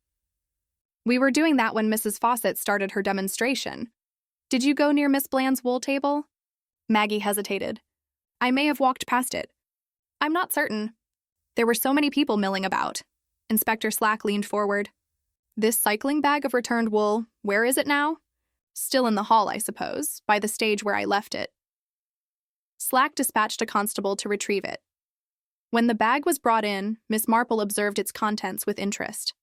We were doing that when Mrs. Fawcett started her demonstration. Did you go near Miss Bland's wool table? Maggie hesitated. I may have walked past it. I'm not certain. There were so many people milling about. Inspector Slack leaned forward. This cycling bag of returned wool, where is it now? Still in the hall, I suppose, by the stage where I left it. Slack dispatched a constable to retrieve it. When the bag was brought in, Miss Marple observed its contents with interest.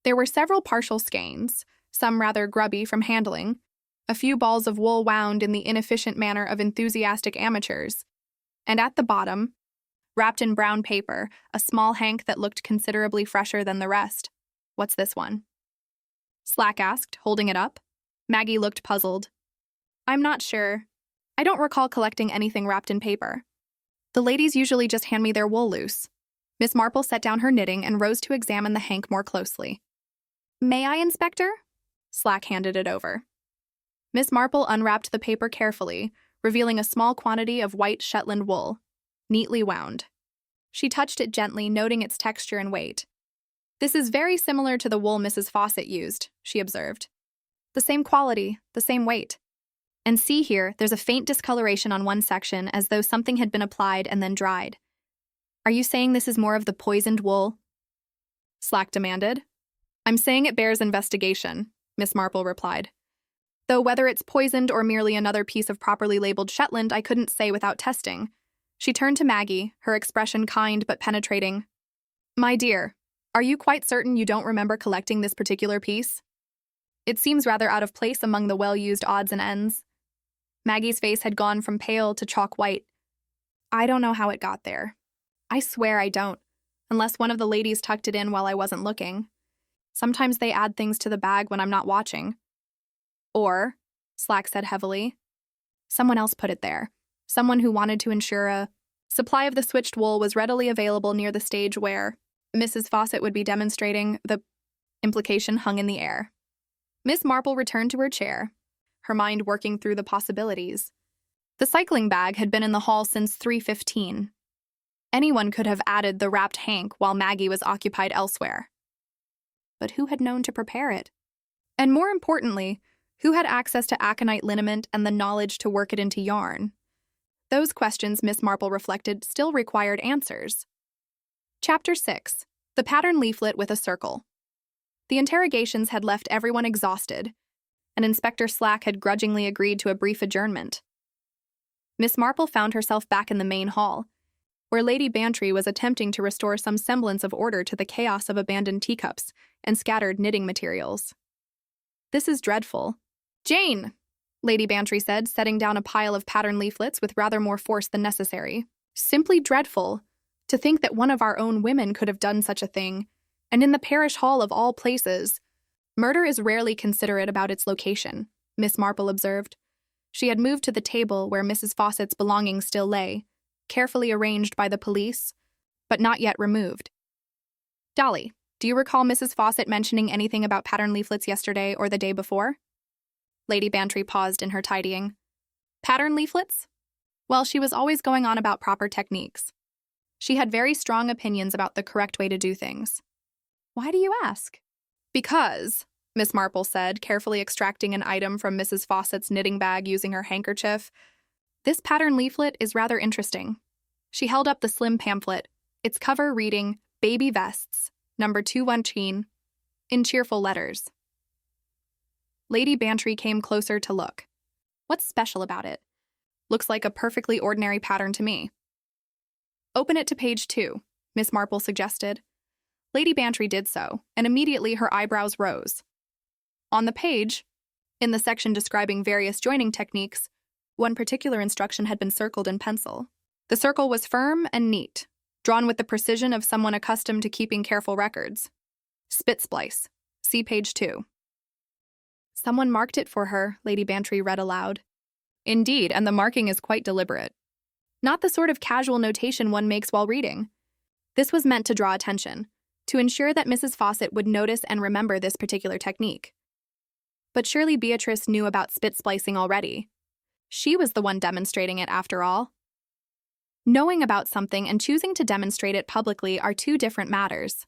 There were several partial skeins, some rather grubby from handling, a few balls of wool wound in the inefficient manner of enthusiastic amateurs, and at the bottom, wrapped in brown paper, a small hank that looked considerably fresher than the rest. What's this one? Slack asked, holding it up. Maggie looked puzzled. I'm not sure. I don't recall collecting anything wrapped in paper. The ladies usually just hand me their wool loose. Miss Marple set down her knitting and rose to examine the hank more closely. May I, Inspector? Slack handed it over. Miss Marple unwrapped the paper carefully, revealing a small quantity of white Shetland wool, neatly wound. She touched it gently, noting its texture and weight. This is very similar to the wool Mrs. Fawcett used, she observed. The same quality, the same weight. And see here, there's a faint discoloration on one section as though something had been applied and then dried. Are you saying this is more of the poisoned wool? Slack demanded. I'm saying it bears investigation, Miss Marple replied. Though whether it's poisoned or merely another piece of properly labeled Shetland, I couldn't say without testing. She turned to Maggie, her expression kind but penetrating. My dear, are you quite certain you don't remember collecting this particular piece? It seems rather out of place among the well-used odds and ends. Maggie's face had gone from pale to chalk white. I don't know how it got there. I swear I don't, unless one of the ladies tucked it in while I wasn't looking. Sometimes they add things to the bag when I'm not watching. Or, Slack said heavily, someone else put it there. Someone who wanted to ensure a supply of the switched wool was readily available near the stage where Mrs. Fawcett would be demonstrating. The implication hung in the air. Miss Marple returned to her chair, her mind working through the possibilities. The cycling bag had been in the hall since 3:15. Anyone could have added the wrapped hank while Maggie was occupied elsewhere. But who had known to prepare it? And more importantly, who had access to aconite liniment and the knowledge to work it into yarn? Those questions, Miss Marple reflected, still required answers. Chapter 6. The Pattern Leaflet with a Circle. The interrogations had left everyone exhausted, and Inspector Slack had grudgingly agreed to a brief adjournment. Miss Marple found herself back in the main hall, where Lady Bantry was attempting to restore some semblance of order to the chaos of abandoned teacups and scattered knitting materials. This is dreadful. Jane, Lady Bantry said, setting down a pile of pattern leaflets with rather more force than necessary. Simply dreadful. To think that one of our own women could have done such a thing, and in the parish hall of all places. Murder is rarely considerate about its location, Miss Marple observed. She had moved to the table where Mrs. Fawcett's belongings still lay, carefully arranged by the police, but not yet removed. Dolly, do you recall Mrs. Fawcett mentioning anything about pattern leaflets yesterday or the day before? Lady Bantry paused in her tidying. Pattern leaflets? Well, she was always going on about proper techniques. She had very strong opinions about the correct way to do things. Why do you ask? Because, Miss Marple said, carefully extracting an item from Mrs. Fawcett's knitting bag using her handkerchief, this pattern leaflet is rather interesting. She held up the slim pamphlet, its cover reading, Baby Vests, number 219, in cheerful letters. Lady Bantry came closer to look. What's special about it? Looks like a perfectly ordinary pattern to me. Open it to page 2, Miss Marple suggested. Lady Bantry did so, and immediately her eyebrows rose. On the page, in the section describing various joining techniques, one particular instruction had been circled in pencil. The circle was firm and neat, drawn with the precision of someone accustomed to keeping careful records. Spit splice. See page 2. Someone marked it for her, Lady Bantry read aloud. Indeed, and the marking is quite deliberate. Not the sort of casual notation one makes while reading. This was meant to draw attention, to ensure that Mrs. Fawcett would notice and remember this particular technique. But surely Beatrice knew about spit splicing already. She was the one demonstrating it, after all. Knowing about something and choosing to demonstrate it publicly are two different matters,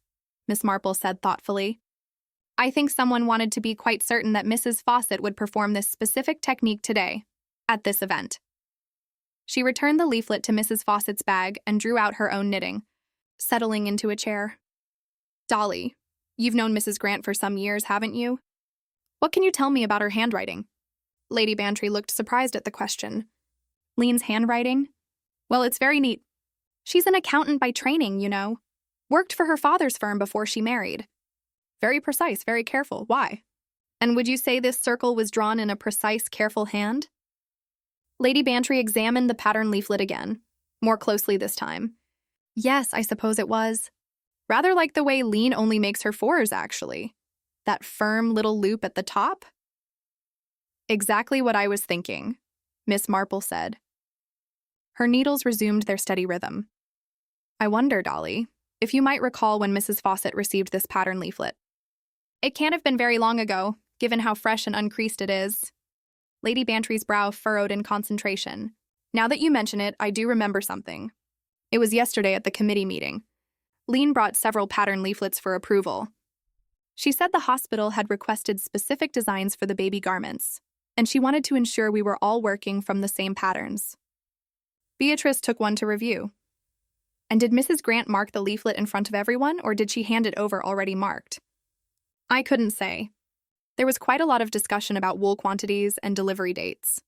Miss Marple said thoughtfully. I think someone wanted to be quite certain that Mrs. Fawcett would perform this specific technique today, at this event. She returned the leaflet to Mrs. Fawcett's bag and drew out her own knitting, settling into a chair. Dolly, you've known Mrs. Grant for some years, haven't you? What can you tell me about her handwriting? Lady Bantry looked surprised at the question. Lean's handwriting? Well, it's very neat. She's an accountant by training, you know. Worked for her father's firm before she married. Very precise, very careful. Why? And would you say this circle was drawn in a precise, careful hand? Lady Bantry examined the pattern leaflet again, more closely this time. Yes, I suppose it was. Rather like the way Lean only makes her fours, actually. That firm little loop at the top? Exactly what I was thinking, Miss Marple said. Her needles resumed their steady rhythm. I wonder, Dolly, if you might recall when Mrs. Fawcett received this pattern leaflet. It can't have been very long ago, given how fresh and uncreased it is. Lady Bantry's brow furrowed in concentration. Now that you mention it, I do remember something. It was yesterday at the committee meeting. Lean brought several pattern leaflets for approval. She said the hospital had requested specific designs for the baby garments, and she wanted to ensure we were all working from the same patterns. Beatrice took one to review. And did Mrs. Grant mark the leaflet in front of everyone, or did she hand it over already marked? I couldn't say. There was quite a lot of discussion about wool quantities and delivery dates.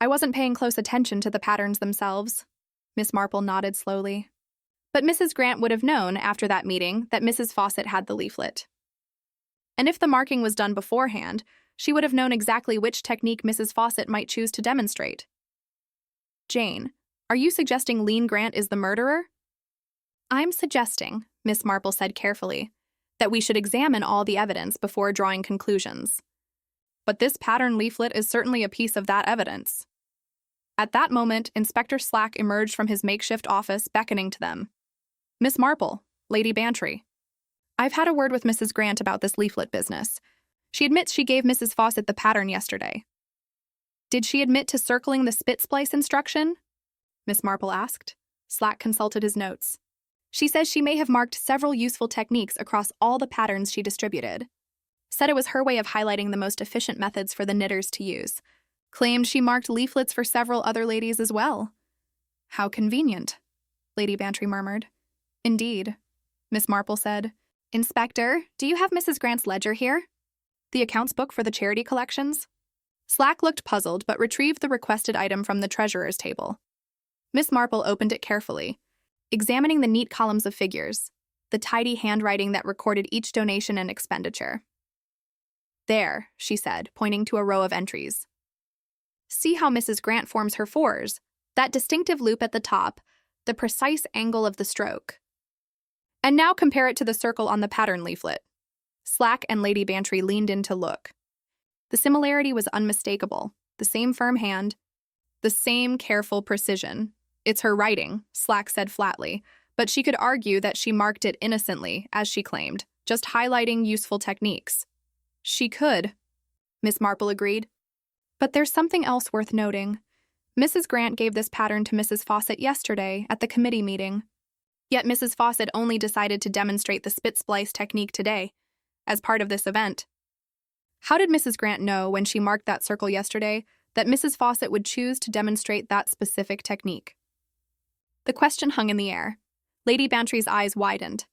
I wasn't paying close attention to the patterns themselves. Miss Marple nodded slowly. But Mrs. Grant would have known after that meeting that Mrs. Fawcett had the leaflet. And if the marking was done beforehand, she would have known exactly which technique Mrs. Fawcett might choose to demonstrate. Jane, are you suggesting Lean Grant is the murderer? I'm suggesting, Miss Marple said carefully, that we should examine all the evidence before drawing conclusions. But this pattern leaflet is certainly a piece of that evidence. At that moment, Inspector Slack emerged from his makeshift office, beckoning to them. Miss Marple, Lady Bantry. I've had a word with Mrs. Grant about this leaflet business. She admits she gave Mrs. Fawcett the pattern yesterday. Did she admit to circling the spit splice instruction? Miss Marple asked. Slack consulted his notes. She says she may have marked several useful techniques across all the patterns she distributed. Said it was her way of highlighting the most efficient methods for the knitters to use. Claimed she marked leaflets for several other ladies as well. How convenient, Lady Bantry murmured. Indeed, Miss Marple said. Inspector, do you have Mrs. Grant's ledger here? The accounts book for the charity collections? Slack looked puzzled but retrieved the requested item from the treasurer's table. Miss Marple opened it carefully, examining the neat columns of figures, the tidy handwriting that recorded each donation and expenditure. There, she said, pointing to a row of entries. See how Mrs. Grant forms her fours, that distinctive loop at the top, the precise angle of the stroke. And now compare it to the circle on the pattern leaflet. Slack and Lady Bantry leaned in to look. The similarity was unmistakable, the same firm hand, the same careful precision. It's her writing, Slack said flatly, but she could argue that she marked it innocently, as she claimed, just highlighting useful techniques. She could, Miss Marple agreed. But there's something else worth noting. Mrs. Grant gave this pattern to Mrs. Fawcett yesterday at the committee meeting. Yet Mrs. Fawcett only decided to demonstrate the spit splice technique today, as part of this event. How did Mrs. Grant know when she marked that circle yesterday that Mrs. Fawcett would choose to demonstrate that specific technique? The question hung in the air. Lady Bantry's eyes widened.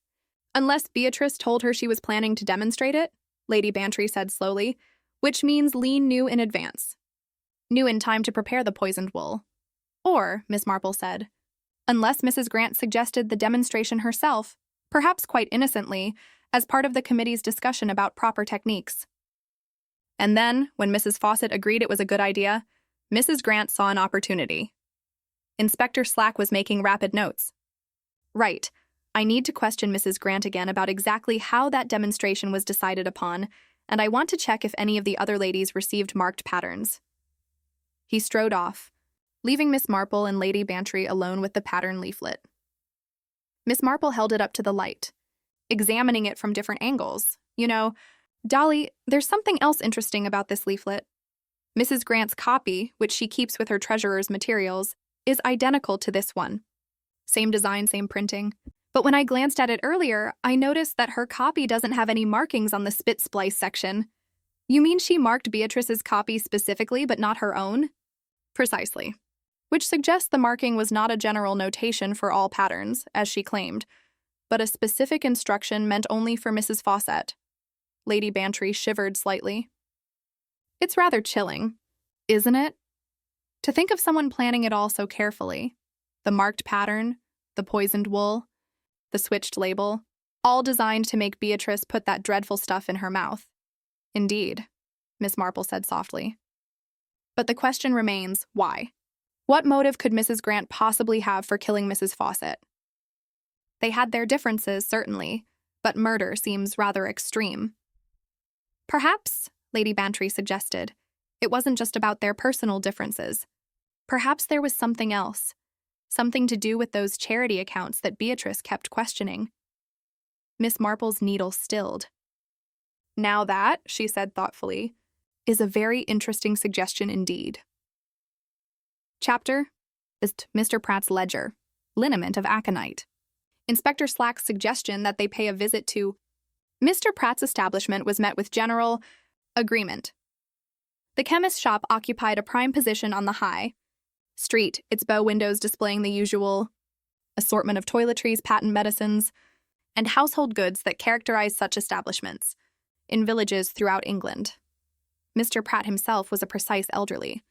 Unless Beatrice told her she was planning to demonstrate it, Lady Bantry said slowly, which means Lean knew in advance. Knew in time to prepare the poisoned wool. Or, Miss Marple said, unless Mrs. Grant suggested the demonstration herself, perhaps quite innocently, as part of the committee's discussion about proper techniques. And then, when Mrs. Fawcett agreed it was a good idea, Mrs. Grant saw an opportunity. Inspector Slack was making rapid notes. Right. I need to question Mrs. Grant again about exactly how that demonstration was decided upon, and I want to check if any of the other ladies received marked patterns. He strode off, leaving Miss Marple and Lady Bantry alone with the pattern leaflet. Miss Marple held it up to the light, examining it from different angles. You know, Dolly, there's something else interesting about this leaflet. Mrs. Grant's copy, which she keeps with her treasurer's materials, is identical to this one. Same design, same printing. But when I glanced at it earlier, I noticed that her copy doesn't have any markings on the spit splice section. You mean she marked Beatrice's copy specifically, but not her own? Precisely. Which suggests the marking was not a general notation for all patterns, as she claimed, but a specific instruction meant only for Mrs. Fawcett. Lady Bantry shivered slightly. It's rather chilling, isn't it? To think of someone planning it all so carefully. The marked pattern, the poisoned wool, the switched label, all designed to make Beatrice put that dreadful stuff in her mouth. Indeed, Miss Marple said softly. But the question remains, why? What motive could Mrs. Grant possibly have for killing Mrs. Fawcett? They had their differences, certainly, but murder seems rather extreme. Perhaps, Lady Bantry suggested, it wasn't just about their personal differences. Perhaps there was something else, something to do with those charity accounts that Beatrice kept questioning. Miss Marple's needle stilled. Now that, she said thoughtfully, is a very interesting suggestion indeed. Chapter is Mr. Pratt's ledger, liniment of aconite. Inspector Slack's suggestion that they pay a visit to Mr. Pratt's establishment was met with general agreement. The chemist's shop occupied a prime position on the high street, its bow windows displaying the usual assortment of toiletries, patent medicines, and household goods that characterize such establishments in villages throughout England. Mr. Pratt himself was a precise elderly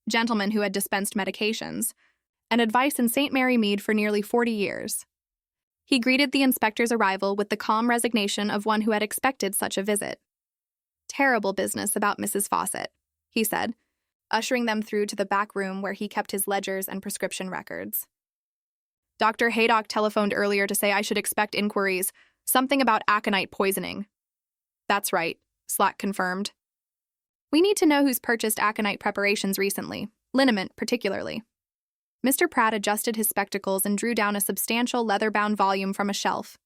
gentleman who had dispensed medications and advice in St. Mary Mead for nearly 40 years. He greeted the inspector's arrival with the calm resignation of one who had expected such a visit. "Terrible business about Mrs. Fawcett," he said, ushering them through to the back room where he kept his ledgers and prescription records. "Dr. Haydock telephoned earlier to say I should expect inquiries, something about aconite poisoning." "That's right," Slack confirmed. "We need to know who's purchased aconite preparations recently, liniment particularly." Mr. Pratt adjusted his spectacles and drew down a substantial leather-bound volume from a shelf.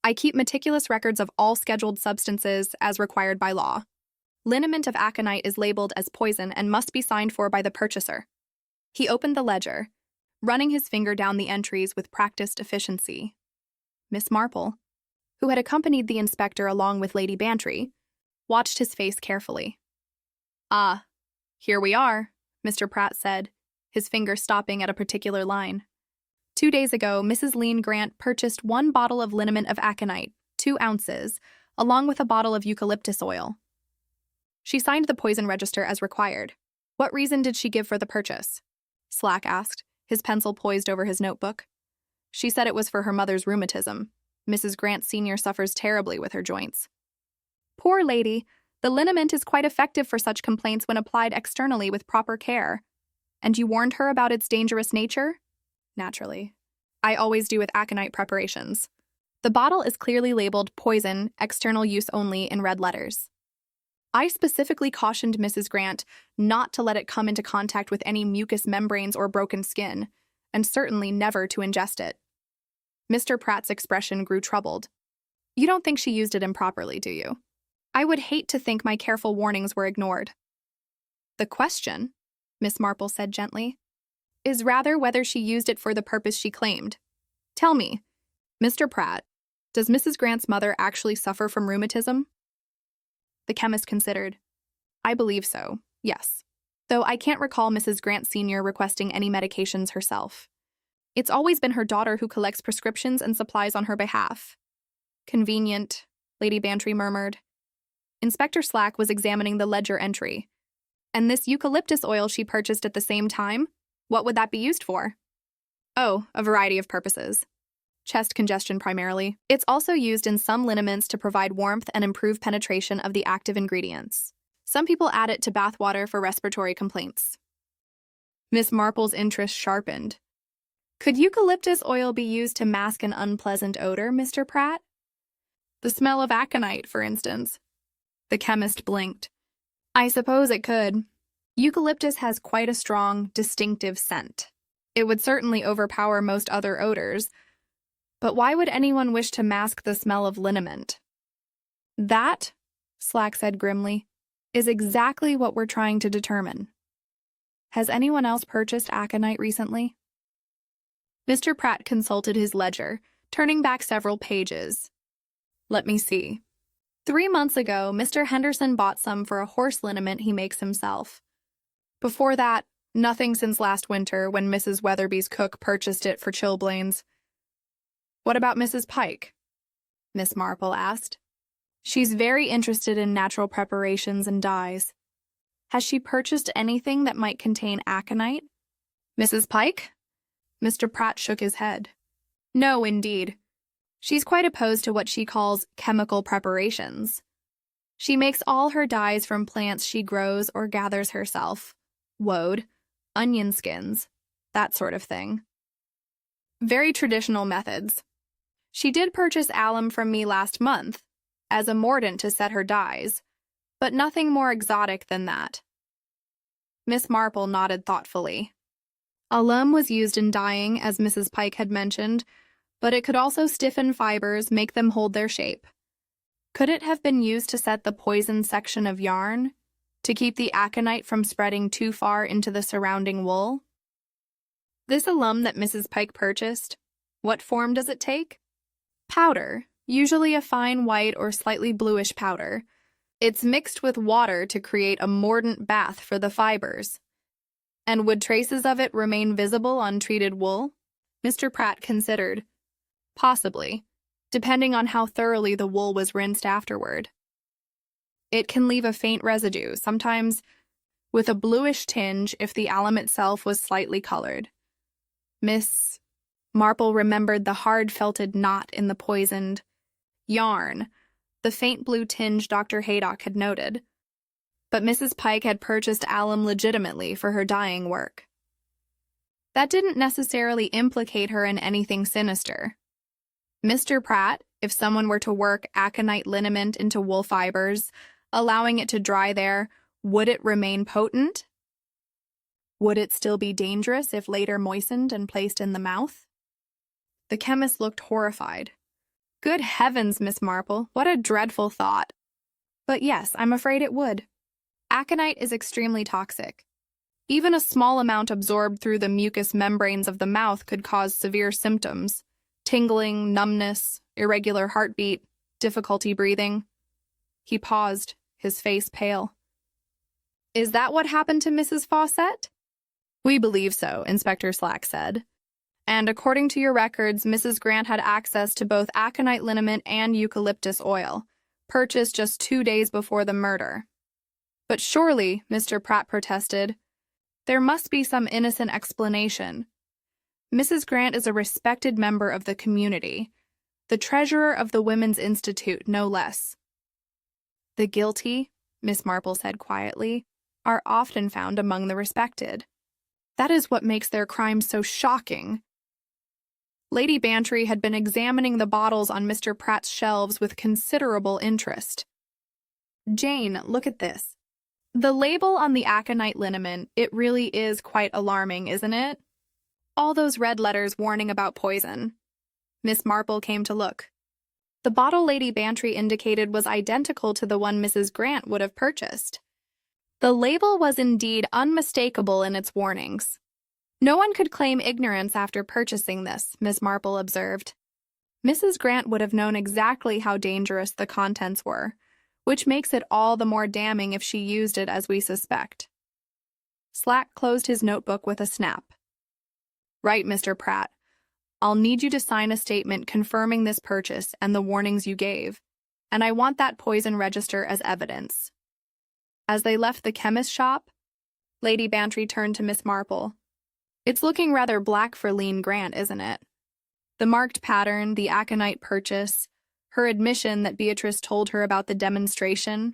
"I keep meticulous records of all scheduled substances as required by law. Liniment of aconite is labeled as poison and must be signed for by the purchaser." He opened the ledger, running his finger down the entries with practiced efficiency. Miss Marple, who had accompanied the inspector along with Lady Bantry, watched his face carefully. "Ah, here we are," Mr. Pratt said, his finger stopping at a particular line. "2 days ago, Mrs. Lean Grant purchased 1 bottle of liniment of aconite, 2 ounces, along with a bottle of eucalyptus oil. She signed the poison register as required. What reason did she give for the purchase?" Slack asked, his pencil poised over his notebook. "She said it was for her mother's rheumatism. Mrs. Grant Sr. suffers terribly with her joints." "Poor lady, the liniment is quite effective for such complaints when applied externally with proper care. And you warned her about its dangerous nature?" "Naturally. I always do with aconite preparations. The bottle is clearly labeled poison, external use only in red letters. I specifically cautioned Mrs. Grant not to let it come into contact with any mucous membranes or broken skin, and certainly never to ingest it." Mr. Pratt's expression grew troubled. "You don't think she used it improperly, do you? I would hate to think my careful warnings were ignored." "The question," Miss Marple said gently, "is rather whether she used it for the purpose she claimed. Tell me, Mr. Pratt, does Mrs. Grant's mother actually suffer from rheumatism?" The chemist considered. "I believe so, yes. Though I can't recall Mrs. Grant Sr. requesting any medications herself. It's always been her daughter who collects prescriptions and supplies on her behalf." "Convenient," Lady Bantry murmured. Inspector Slack was examining the ledger entry. "And this eucalyptus oil she purchased at the same time? What would that be used for?" "Oh, a variety of purposes. Chest congestion primarily. It's also used in some liniments to provide warmth and improve penetration of the active ingredients. Some people add it to bath water for respiratory complaints." Miss Marple's interest sharpened. "Could eucalyptus oil be used to mask an unpleasant odor, Mr. Pratt? The smell of aconite, for instance?" The chemist blinked. "I suppose it could. Eucalyptus has quite a strong, distinctive scent. It would certainly overpower most other odors. But why would anyone wish to mask the smell of liniment?" "That," Slack said grimly, "is exactly what we're trying to determine. Has anyone else purchased aconite recently?" Mr. Pratt consulted his ledger, turning back several pages. "Let me see. 3 months ago, Mr. Henderson bought some for a horse liniment he makes himself. Before that, nothing since last winter when Mrs. Weatherby's cook purchased it for chilblains." "What about Mrs. Pike?" Miss Marple asked. "She's very interested in natural preparations and dyes. Has she purchased anything that might contain aconite?" "Mrs. Pike?" Mr. Pratt shook his head. "No, indeed. She's quite opposed to what she calls chemical preparations. She makes all her dyes from plants she grows or gathers herself. Woad, onion skins, that sort of thing. Very traditional methods. She did purchase alum from me last month, as a mordant to set her dyes, but nothing more exotic than that." Miss Marple nodded thoughtfully. Alum was used in dyeing, as Mrs. Pike had mentioned, but it could also stiffen fibers, make them hold their shape. Could it have been used to set the poison section of yarn, to keep the aconite from spreading too far into the surrounding wool? This alum that Mrs. Pike purchased, What form does it take? Powder, usually a fine white or slightly bluish powder. It's mixed with water to create a mordant bath for the fibers. And would traces of it remain visible on treated wool? Mr. Pratt considered. Possibly, depending on how thoroughly the wool was rinsed afterward. It can leave a faint residue, sometimes with a bluish tinge if the alum itself was slightly colored. Miss Marple remembered the hard felted knot in the poisoned yarn, the faint blue tinge Dr. Haydock had noted. But Mrs. Pike had purchased alum legitimately for her dyeing work. That didn't necessarily implicate her in anything sinister. Mr. Pratt, if someone were to work aconite liniment into wool fibers, allowing it to dry there, would it remain potent? Would it still be dangerous if later moistened and placed in the mouth? The chemist looked horrified. Good heavens, Miss Marple, what a dreadful thought. But yes, I'm afraid it would. Aconite is extremely toxic. Even a small amount absorbed through the mucous membranes of the mouth could cause severe symptoms: tingling, numbness, irregular heartbeat, difficulty breathing. He paused, his face pale. Is that what happened to Mrs. Fawcett? We believe so, Inspector Slack said. And according to your records, Mrs. Grant had access to both aconite liniment and eucalyptus oil, purchased just 2 days before the murder. But surely, Mr. Pratt protested, there must be some innocent explanation. Mrs. Grant is a respected member of the community, the treasurer of the Women's Institute, no less. The guilty, Miss Marple said quietly, are often found among the respected. That is what makes their crimes so shocking. Lady Bantry had been examining the bottles on Mr. Pratt's shelves with considerable interest. Jane, look at this. The label on the aconite liniment, it really is quite alarming, isn't it? All those red letters warning about poison. Miss Marple came to look. The bottle Lady Bantry indicated was identical to the one Mrs. Grant would have purchased. The label was indeed unmistakable in its warnings. No one could claim ignorance after purchasing this, Miss Marple observed. Mrs. Grant would have known exactly how dangerous the contents were, which makes it all the more damning if she used it as we suspect. Slack closed his notebook with a snap. Right, Mr. Pratt. I'll need you to sign a statement confirming this purchase and the warnings you gave, and I want that poison register as evidence. As they left the chemist's shop, Lady Bantry turned to Miss Marple. It's looking rather black for Lean Grant, isn't it? The marked pattern, the aconite purchase, her admission that Beatrice told her about the demonstration.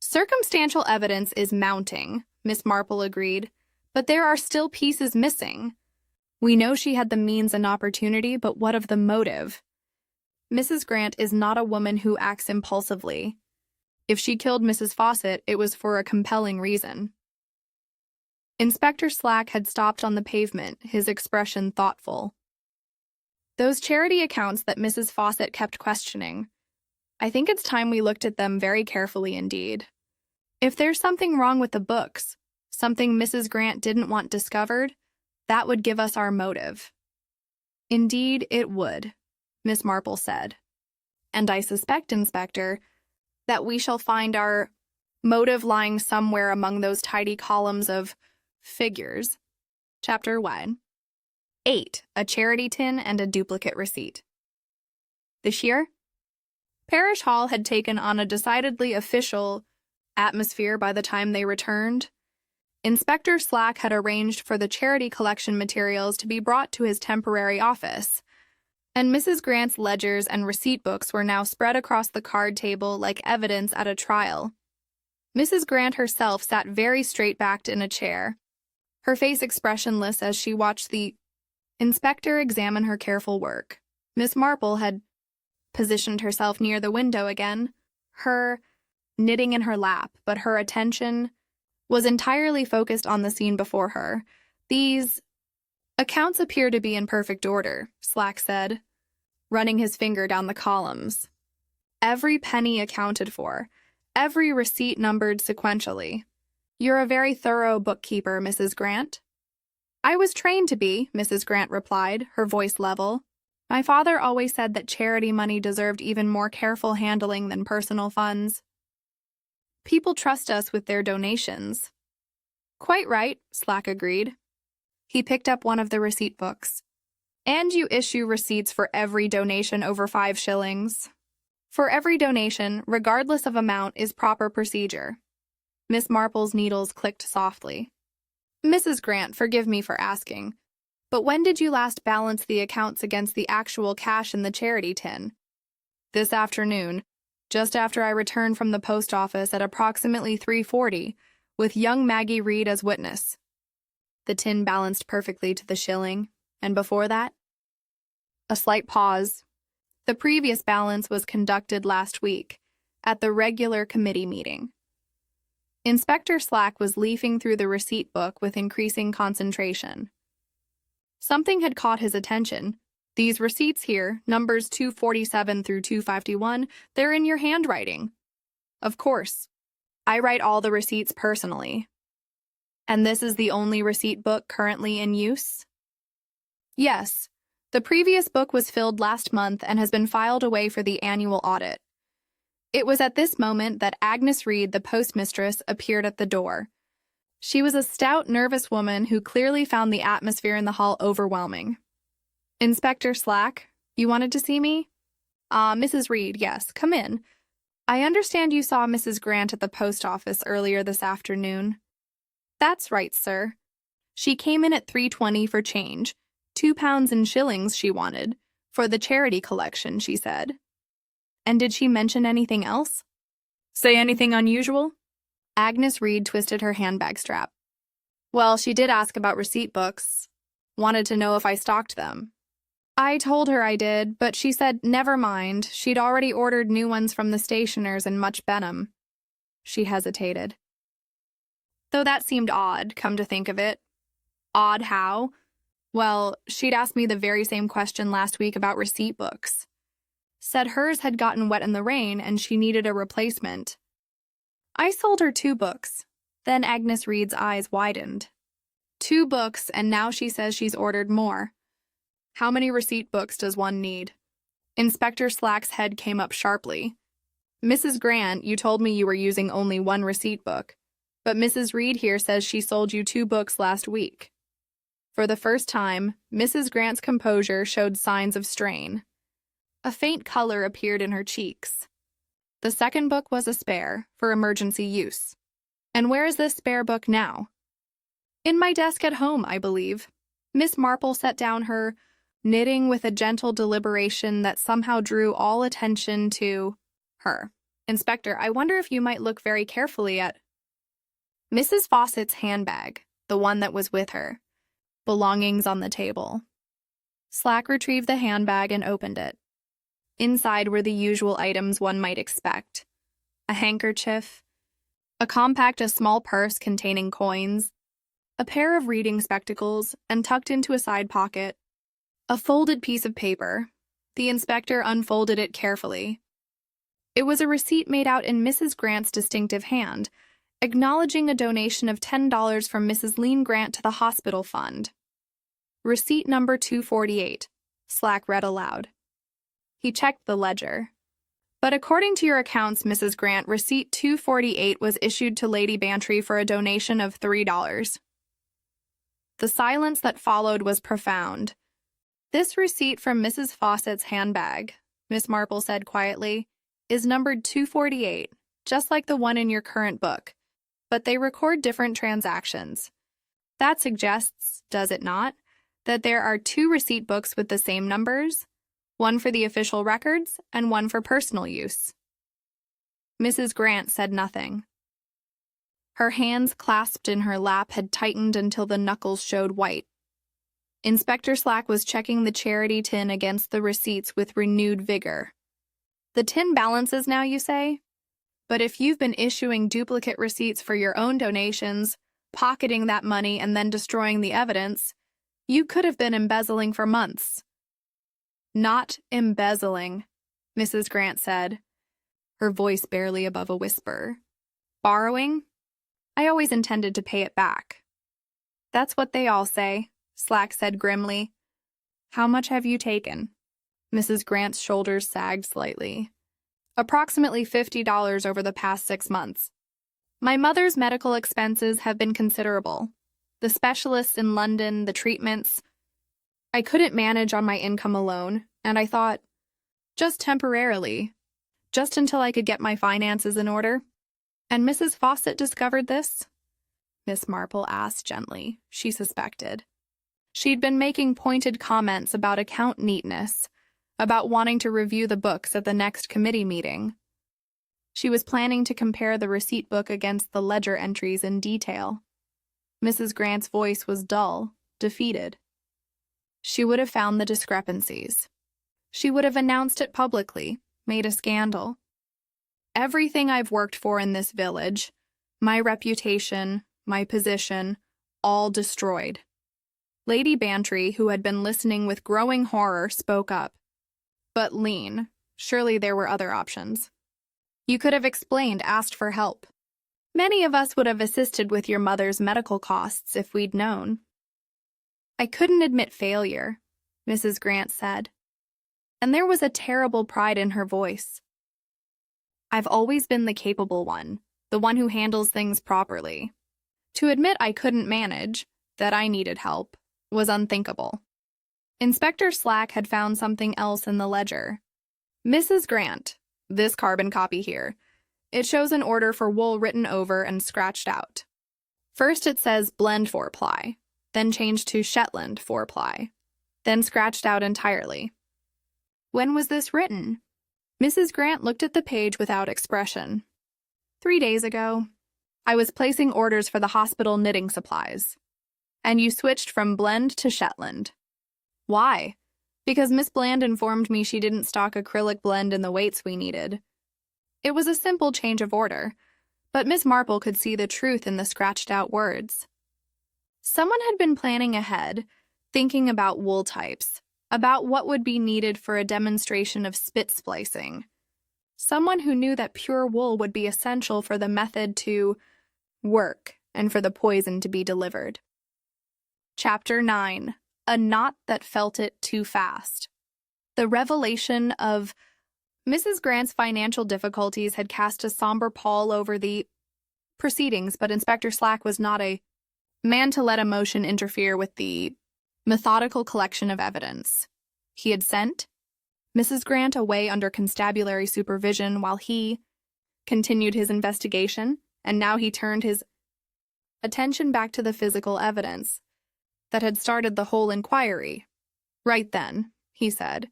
Circumstantial evidence is mounting, Miss Marple agreed, but there are still pieces missing. We know she had the means and opportunity, but what of the motive? Mrs. Grant is not a woman who acts impulsively. If she killed Mrs. Fawcett, it was for a compelling reason. Inspector Slack had stopped on the pavement, his expression thoughtful. Those charity accounts that Mrs. Fawcett kept questioning, I think it's time we looked at them very carefully indeed. If there's something wrong with the books, something Mrs. Grant didn't want discovered, that would give us our motive. Indeed, it would, Miss Marple said. And I suspect, Inspector, that we shall find our motive lying somewhere among those tidy columns of figures. Chapter 1. 8. A charity tin and a duplicate receipt. This year, Parish Hall had taken on a decidedly official atmosphere by the time they returned. Inspector Slack had arranged for the charity collection materials to be brought to his temporary office, and Mrs. Grant's ledgers and receipt books were now spread across the card table like evidence at a trial. Mrs. Grant herself sat very straight-backed in a chair, her face expressionless as she watched the inspector examine her careful work. Miss Marple had positioned herself near the window again, her knitting in her lap, but her attention was entirely focused on the scene before her. These accounts appear to be in perfect order, Slack said, running his finger down the columns. Every penny accounted for, every receipt numbered sequentially. You're a very thorough bookkeeper, Mrs. Grant. I was trained to be, Mrs. Grant replied, her voice level. My father always said that charity money deserved even more careful handling than personal funds. People trust us with their donations. Quite right, Slack agreed. He picked up one of the receipt books. And you issue receipts for every donation over 5 shillings. For every donation, regardless of amount, is proper procedure. Miss Marple's needles clicked softly. Mrs. Grant, forgive me for asking, but when did you last balance the accounts against the actual cash in the charity tin? This afternoon, just after I returned from the post office at approximately 3:40, with young Maggie Reed as witness. The tin balanced perfectly to the shilling, and before that? A slight pause. The previous balance was conducted last week, at the regular committee meeting. Inspector Slack was leafing through the receipt book with increasing concentration. Something had caught his attention. These receipts here, numbers 247 through 251, they're in your handwriting. Of course. I write all the receipts personally. And this is the only receipt book currently in use? Yes. The previous book was filled last month and has been filed away for the annual audit. It was at this moment that Agnes Reed, the postmistress, appeared at the door. She was a stout, nervous woman who clearly found the atmosphere in the hall overwhelming. Inspector Slack, you wanted to see me? Mrs. Reed, yes, come in. I understand you saw Mrs. Grant at the post office earlier this afternoon. That's right, sir. She came in at 3:20 for change. £2 in shillings she wanted, for the charity collection, she said. And did she mention anything else? Say anything unusual? Agnes Reed twisted her handbag strap. Well, she did ask about receipt books. Wanted to know if I stocked them. I told her I did, but she said never mind. She'd already ordered new ones from the stationers in Much Benham. She hesitated. Though that seemed odd, come to think of it. Odd how? Well, she'd asked me the very same question last week about receipt books. Said hers had gotten wet in the rain and she needed a replacement. I sold her 2 books. Then Agnes Reed's eyes widened. 2 books, and now she says she's ordered more. How many receipt books does one need? Inspector Slack's head came up sharply. Mrs. Grant, you told me you were using only 1 receipt book, but Mrs. Reed here says she sold you 2 books last week. For the first time, Mrs. Grant's composure showed signs of strain. A faint color appeared in her cheeks. The second book was a spare, for emergency use. And where is this spare book now? In my desk at home, I believe. Miss Marple set down her knitting with a gentle deliberation that somehow drew all attention to her. Inspector, I wonder if you might look very carefully at Mrs. Fawcett's handbag, the one that was with her. Belongings on the table. Slack retrieved the handbag and opened it. Inside were the usual items one might expect. A handkerchief, a small purse containing coins, a pair of reading spectacles, and tucked into a side pocket, a folded piece of paper. The inspector unfolded it carefully. It was a receipt made out in Mrs. Grant's distinctive hand, acknowledging a donation of $10 from Mrs. Lean Grant to the hospital fund. Receipt number 248, Slack read aloud. He checked the ledger. But according to your accounts, Mrs. Grant, receipt 248 was issued to Lady Bantry for a donation of $3. The silence that followed was profound. This receipt from Mrs. Fawcett's handbag, Miss Marple said quietly, is numbered 248, just like the one in your current book, but they record different transactions. That suggests, does it not, that there are 2 receipt books with the same numbers, one for the official records and one for personal use. Mrs. Grant said nothing. Her hands clasped in her lap had tightened until the knuckles showed white. Inspector Slack was checking the charity tin against the receipts with renewed vigor. The tin balances now, you say? But if you've been issuing duplicate receipts for your own donations, pocketing that money and then destroying the evidence, you could have been embezzling for months. Not embezzling, Mrs. Grant said, her voice barely above a whisper. Borrowing? I always intended to pay it back. That's what they all say, Slack said grimly. How much have you taken? Mrs. Grant's shoulders sagged slightly. Approximately $50 over the past 6 months. My mother's medical expenses have been considerable. The specialists in London, the treatments. I couldn't manage on my income alone, and I thought, just temporarily, just until I could get my finances in order. And Mrs. Fawcett discovered this? Miss Marple asked gently. She suspected. She'd been making pointed comments about account neatness, about wanting to review the books at the next committee meeting. She was planning to compare the receipt book against the ledger entries in detail. Mrs. Grant's voice was dull, defeated. She would have found the discrepancies. She would have announced it publicly, made a scandal. Everything I've worked for in this village, my reputation, my position, all destroyed. Lady Bantry, who had been listening with growing horror, spoke up. But Lean, surely there were other options. You could have explained, asked for help. Many of us would have assisted with your mother's medical costs if we'd known. I couldn't admit failure, Mrs. Grant said. And there was a terrible pride in her voice. I've always been the capable one, the one who handles things properly. To admit I couldn't manage, that I needed help, was unthinkable. Inspector Slack had found something else in the ledger. Mrs. Grant, this carbon copy here. It shows an order for wool written over and scratched out. First it says blend 4-ply, then changed to Shetland 4-ply, then scratched out entirely. When was this written? Mrs. Grant looked at the page without expression. 3 days ago. I was placing orders for the hospital knitting supplies. And you switched from blend to Shetland. Why? Because Miss Bland informed me she didn't stock acrylic blend in the weights we needed. It was a simple change of order, but Miss Marple could see the truth in the scratched-out words. Someone had been planning ahead, thinking about wool types, about what would be needed for a demonstration of spit splicing. Someone who knew that pure wool would be essential for the method to work and for the poison to be delivered. Chapter 9. A Knot That Felt It Too Fast. The revelation of Mrs. Grant's financial difficulties had cast a somber pall over the proceedings, but Inspector Slack was not a man to let emotion interfere with the methodical collection of evidence. He had sent Mrs. Grant away under constabulary supervision while he continued his investigation, and now he turned his attention back to the physical evidence that had started the whole inquiry. Right then, he said,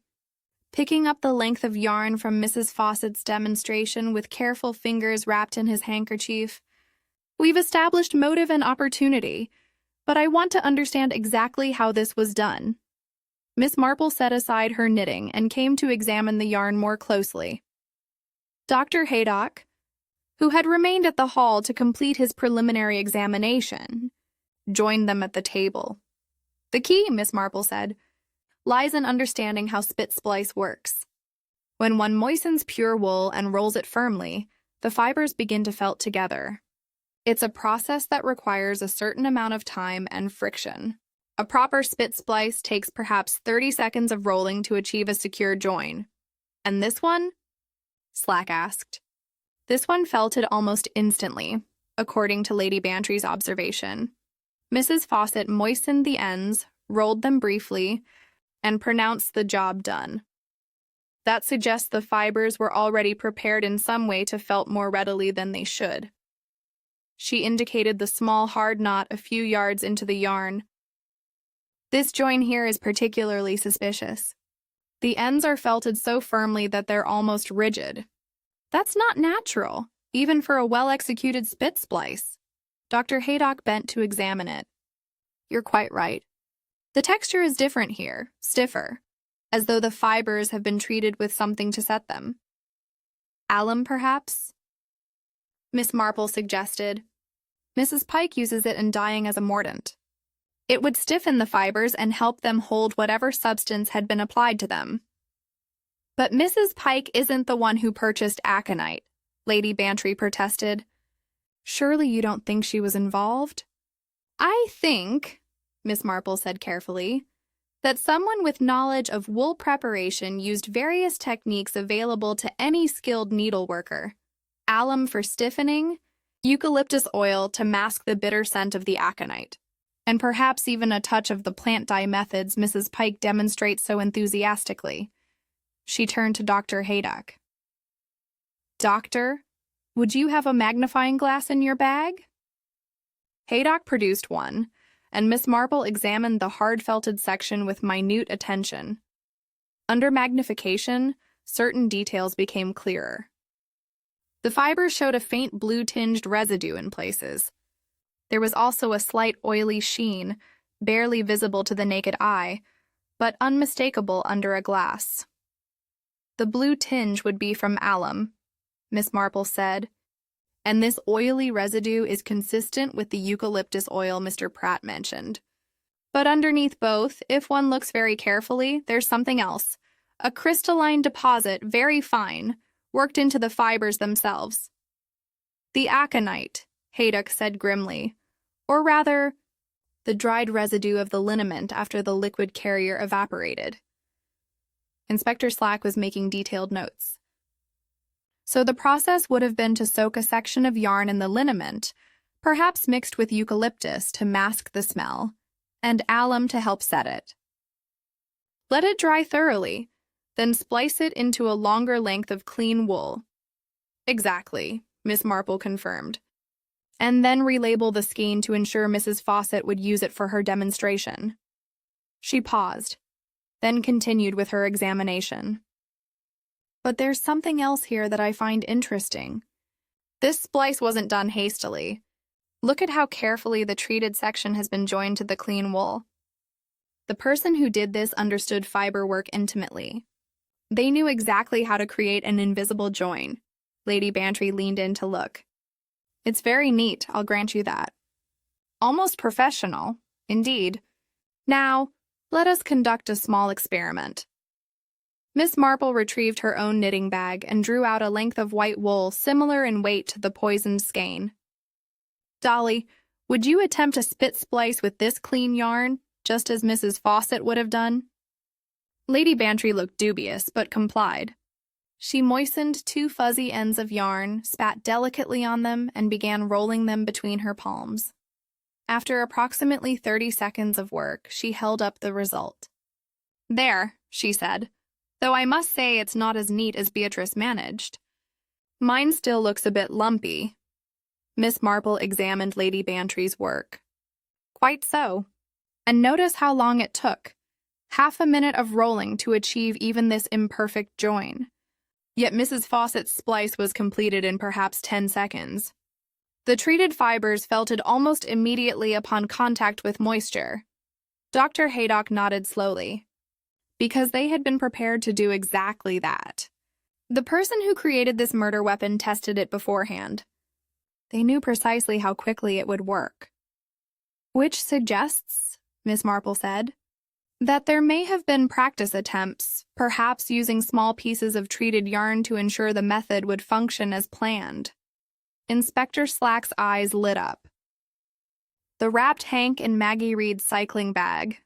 picking up the length of yarn from Mrs. Fawcett's demonstration with careful fingers wrapped in his handkerchief. We've established motive and opportunity, but I want to understand exactly how this was done. Miss Marple set aside her knitting and came to examine the yarn more closely. Dr. Haydock, who had remained at the hall to complete his preliminary examination, joined them at the table. The key, Miss Marple said, lies in understanding how spit splice works. When one moistens pure wool and rolls it firmly, the fibers begin to felt together. It's a process that requires a certain amount of time and friction. A proper spit splice takes perhaps 30 seconds of rolling to achieve a secure join. And this one? Slack asked. This one felted almost instantly, according to Lady Bantry's observation. Mrs. Fawcett moistened the ends, rolled them briefly, and pronounced the job done. That suggests the fibers were already prepared in some way to felt more readily than they should. She indicated the small hard knot a few yards into the yarn. This join here is particularly suspicious. The ends are felted so firmly that they're almost rigid. That's not natural, even for a well-executed spit splice. Dr. Haydock bent to examine it. You're quite right. The texture is different here, stiffer, as though the fibers have been treated with something to set them. Alum, perhaps? Miss Marple suggested. Mrs. Pike uses it in dyeing as a mordant. It would stiffen the fibers and help them hold whatever substance had been applied to them. But Mrs. Pike isn't the one who purchased aconite, Lady Bantry protested. Surely you don't think she was involved? I think, Miss Marple said carefully, that someone with knowledge of wool preparation used various techniques available to any skilled needleworker. Alum for stiffening, eucalyptus oil to mask the bitter scent of the aconite, and perhaps even a touch of the plant dye methods Mrs. Pike demonstrates so enthusiastically. She turned to Dr. Haydock. Doctor, would you have a magnifying glass in your bag? Haydock produced one, and Miss Marple examined the hard-felted section with minute attention. Under magnification, certain details became clearer. The fibers showed a faint blue-tinged residue in places. There was also a slight oily sheen, barely visible to the naked eye, but unmistakable under a glass. The blue tinge would be from alum, Miss Marple said, and this oily residue is consistent with the eucalyptus oil Mr. Pratt mentioned. But underneath both, if one looks very carefully, there's something else. A crystalline deposit, very fine, worked into the fibers themselves. The aconite, Haydock said grimly, or rather, the dried residue of the liniment after the liquid carrier evaporated. Inspector Slack was making detailed notes. So the process would have been to soak a section of yarn in the liniment, perhaps mixed with eucalyptus to mask the smell, and alum to help set it. Let it dry thoroughly, then splice it into a longer length of clean wool. Exactly, Miss Marple confirmed. And then relabel the skein to ensure Mrs. Fawcett would use it for her demonstration. She paused, then continued with her examination. But there's something else here that I find interesting. This splice wasn't done hastily. Look at how carefully the treated section has been joined to the clean wool. The person who did this understood fiber work intimately. They knew exactly how to create an invisible join. Lady Bantry leaned in to look. It's very neat, I'll grant you that. Almost professional, indeed. Now, let us conduct a small experiment. Miss Marple retrieved her own knitting bag and drew out a length of white wool similar in weight to the poisoned skein. Dolly, would you attempt a spit splice with this clean yarn, just as Mrs. Fawcett would have done? Lady Bantry looked dubious, but complied. She moistened 2 fuzzy ends of yarn, spat delicately on them, and began rolling them between her palms. After approximately 30 seconds of work, she held up the result. There, she said, though I must say it's not as neat as Beatrice managed. Mine still looks a bit lumpy. Miss Marple examined Lady Bantry's work. Quite so. And notice how long it took. Half a minute of rolling to achieve even this imperfect join. Yet Mrs. Fawcett's splice was completed in perhaps 10 seconds. The treated fibers felted almost immediately upon contact with moisture. Dr. Haydock nodded slowly. Because they had been prepared to do exactly that. The person who created this murder weapon tested it beforehand. They knew precisely how quickly it would work. Which suggests, Miss Marple said, that there may have been practice attempts, perhaps using small pieces of treated yarn to ensure the method would function as planned. Inspector Slack's eyes lit up. The wrapped Hank and Maggie Reed's cycling bag,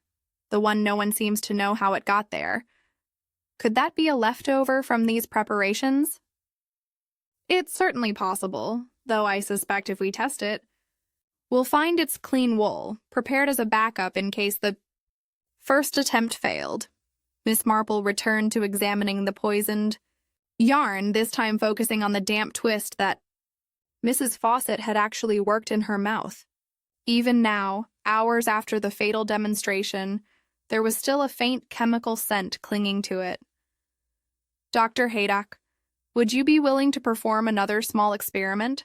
the one no one seems to know how it got there, could that be a leftover from these preparations? It's certainly possible, though I suspect if we test it, we'll find it's clean wool, prepared as a backup in case the first attempt failed. Miss Marple returned to examining the poisoned yarn, this time focusing on the damp twist that Mrs. Fawcett had actually worked in her mouth. Even now, hours after the fatal demonstration, there was still a faint chemical scent clinging to it. Dr. Haydock, would you be willing to perform another small experiment?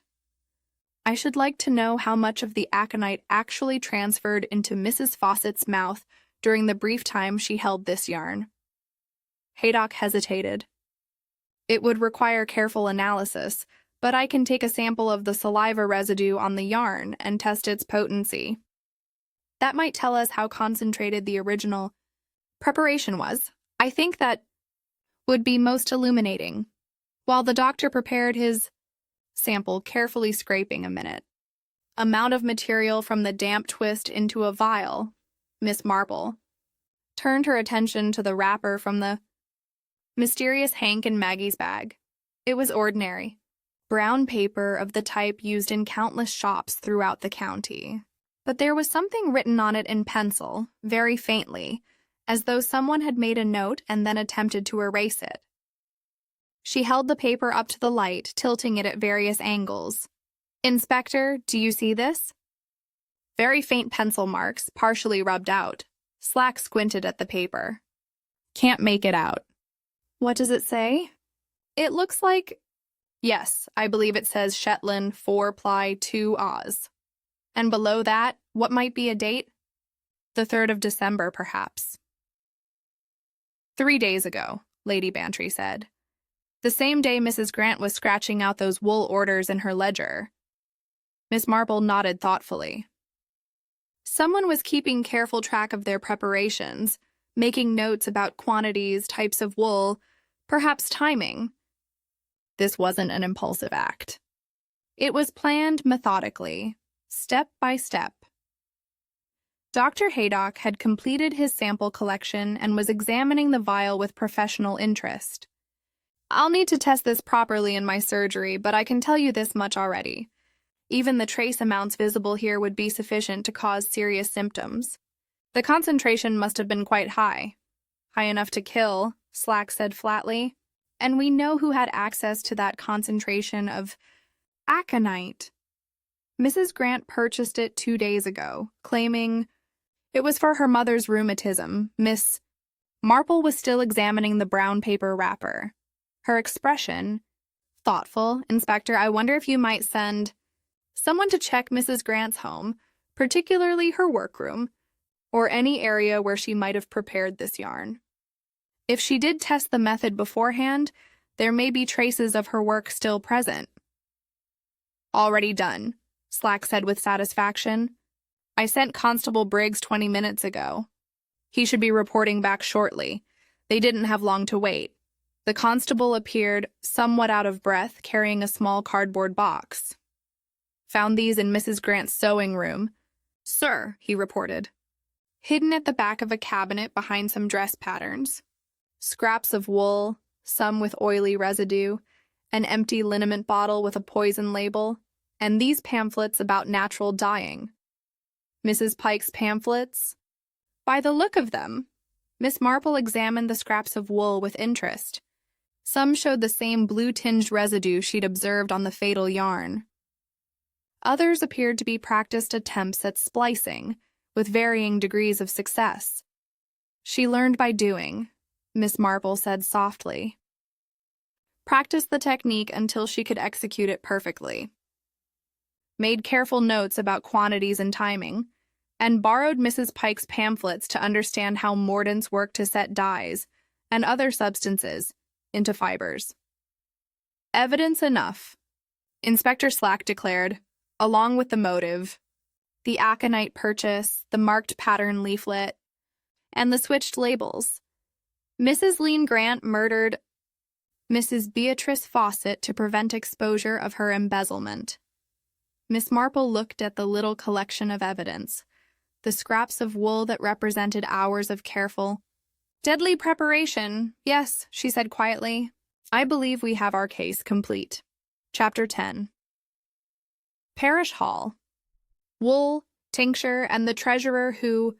I should like to know how much of the aconite actually transferred into Mrs. Fawcett's mouth during the brief time she held this yarn. Haydock hesitated. It would require careful analysis, but I can take a sample of the saliva residue on the yarn and test its potency. That might tell us how concentrated the original preparation was. I think that would be most illuminating. While the doctor prepared his sample, carefully scraping a minute. amount of material from the damp twist into a vial. Miss Marple turned her attention to the wrapper from the mysterious Hank and Maggie's bag. It was ordinary, brown paper of the type used in countless shops throughout the county. But there was something written on it in pencil, very faintly, as though someone had made a note and then attempted to erase it. She held the paper up to the light, tilting it at various angles. "Inspector, do you see this?" Very faint pencil marks, partially rubbed out. Slack squinted at the paper. "Can't make it out." "What does it say?" "It looks like—" "Yes, I believe it says Shetland 4-ply 2 Oz. And below that, what might be a date? The 3rd of December, perhaps." 3 days ago, Lady Bantry said. The same day Mrs. Grant was scratching out those wool orders in her ledger. Miss Marple nodded thoughtfully. Someone was keeping careful track of their preparations, making notes about quantities, types of wool, perhaps timing. This wasn't an impulsive act. It was planned methodically, step by step. Dr. Haydock had completed his sample collection and was examining the vial with professional interest. "I'll need to test this properly in my surgery, but I can tell you this much already. Even the trace amounts visible here would be sufficient to cause serious symptoms. The concentration must have been quite high. High enough to kill," Slack said flatly. "And we know who had access to that concentration of aconite. Mrs. Grant purchased it 2 days ago, claiming it was for her mother's rheumatism." Miss Marple was still examining the brown paper wrapper. Her expression, thoughtful. "Inspector, I wonder if you might send someone to check Mrs. Grant's home, particularly her workroom, or any area where she might have prepared this yarn. If she did test the method beforehand, there may be traces of her work still present." "Already done," Slack said with satisfaction. "I sent Constable Briggs 20 minutes ago. He should be reporting back shortly. They didn't have long to wait." The constable appeared, somewhat out of breath, carrying a small cardboard box. "Found these in Mrs. Grant's sewing room, sir," he reported. "Hidden at the back of a cabinet behind some dress patterns. Scraps of wool, some with oily residue, an empty liniment bottle with a poison label, and these pamphlets about natural dyeing." "Mrs. Pike's pamphlets?" "By the look of them." Miss Marple examined the scraps of wool with interest. Some showed the same blue-tinged residue she'd observed on the fatal yarn. Others appeared to be practiced attempts at splicing, with varying degrees of success. "She learned by doing," Miss Marple said softly. "Practiced the technique until she could execute it perfectly. Made careful notes about quantities and timing, and borrowed Mrs. Pike's pamphlets to understand how mordants work to set dyes and other substances into fibers. Evidence enough," Inspector Slack declared, "along with the motive, the aconite purchase, the marked pattern leaflet, and the switched labels. Mrs. Lean Grant murdered Mrs. Beatrice Fawcett to prevent exposure of her embezzlement." Miss Marple looked at the little collection of evidence, the scraps of wool that represented hours of careful, deadly preparation. "Yes," she said quietly, "I believe we have our case complete." Chapter 10. Parish Hall. Wool, tincture, and the treasurer who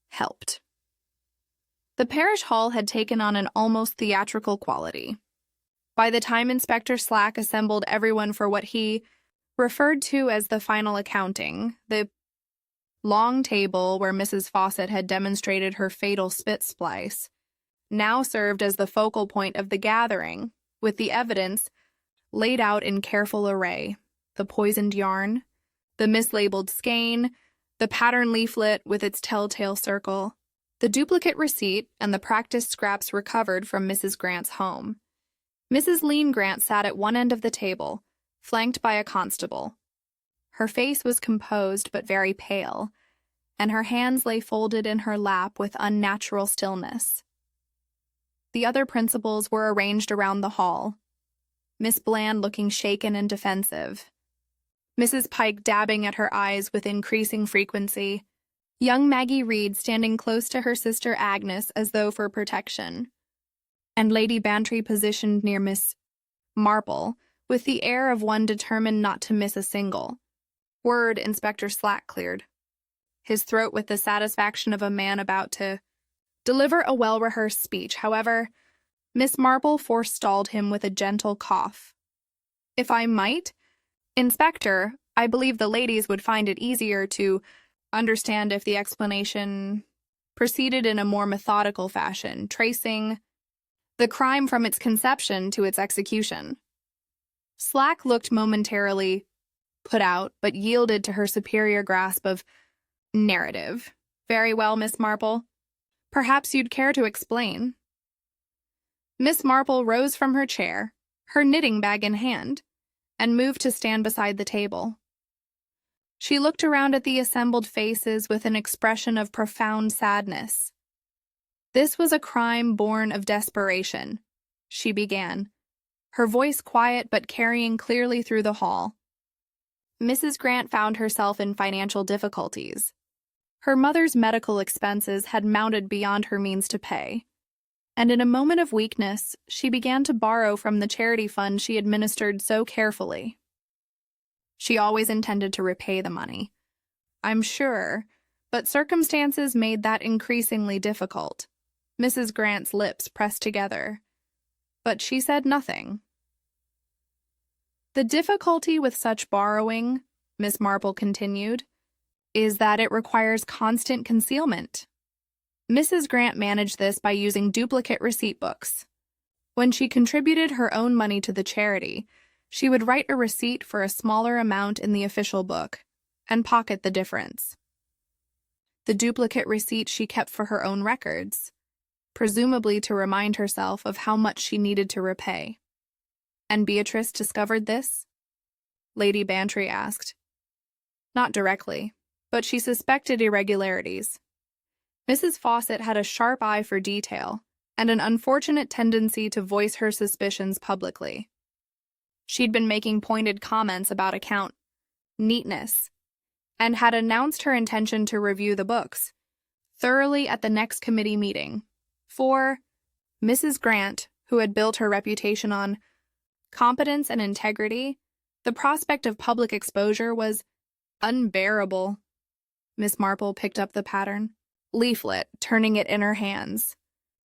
helped. The parish hall had taken on an almost theatrical quality. By the time Inspector Slack assembled everyone for what he referred to as the final accounting, the long table where Mrs. Fawcett had demonstrated her fatal spit splice now served as the focal point of the gathering, with the evidence laid out in careful array: the poisoned yarn, the mislabeled skein, the pattern leaflet with its telltale circle, the duplicate receipt, and the practiced scraps recovered from Mrs. Grant's home. Mrs. Lean Grant sat at one end of the table, flanked by a constable. Her face was composed but very pale, and her hands lay folded in her lap with unnatural stillness. The other principals were arranged around the hall, Miss Bland looking shaken and defensive, Mrs. Pike dabbing at her eyes with increasing frequency, young Maggie Reed standing close to her sister Agnes as though for protection, and Lady Bantry positioned near Miss Marple, with the air of one determined not to miss a single. Word, Inspector Slack cleared, his throat with the satisfaction of a man about to deliver a well-rehearsed speech. However, Miss Marple forestalled him with a gentle cough. If I might, Inspector, I believe the ladies would find it easier to understand if the explanation proceeded in a more methodical fashion, tracing the crime from its conception to its execution. Slack looked momentarily put out, but yielded to her superior grasp of narrative. Very well, Miss Marple. Perhaps you'd care to explain. Miss Marple rose from her chair, her knitting bag in hand, and moved to stand beside the table. She looked around at the assembled faces with an expression of profound sadness. This was a crime born of desperation, she began, her voice quiet but carrying clearly through the hall. Mrs. Grant found herself in financial difficulties. Her mother's medical expenses had mounted beyond her means to pay, and in a moment of weakness, she began to borrow from the charity fund she administered so carefully. She always intended to repay the money, I'm sure, but circumstances made that increasingly difficult. Mrs. Grant's lips pressed together, but she said nothing. The difficulty with such borrowing, Miss Marple continued, is that it requires constant concealment. Mrs. Grant managed this by using duplicate receipt books. When she contributed her own money to the charity, she would write a receipt for a smaller amount in the official book and pocket the difference. The duplicate receipt she kept for her own records, presumably to remind herself of how much she needed to repay. And Beatrice discovered this? Lady Bantry asked. Not directly, but she suspected irregularities. Mrs. Fawcett had a sharp eye for detail and an unfortunate tendency to voice her suspicions publicly. She'd been making pointed comments about account neatness and had announced her intention to review the books thoroughly at the next committee meeting. For Mrs. Grant, who had built her reputation on competence and integrity, the prospect of public exposure was unbearable. Miss Marple picked up the pattern leaflet, turning it in her hands.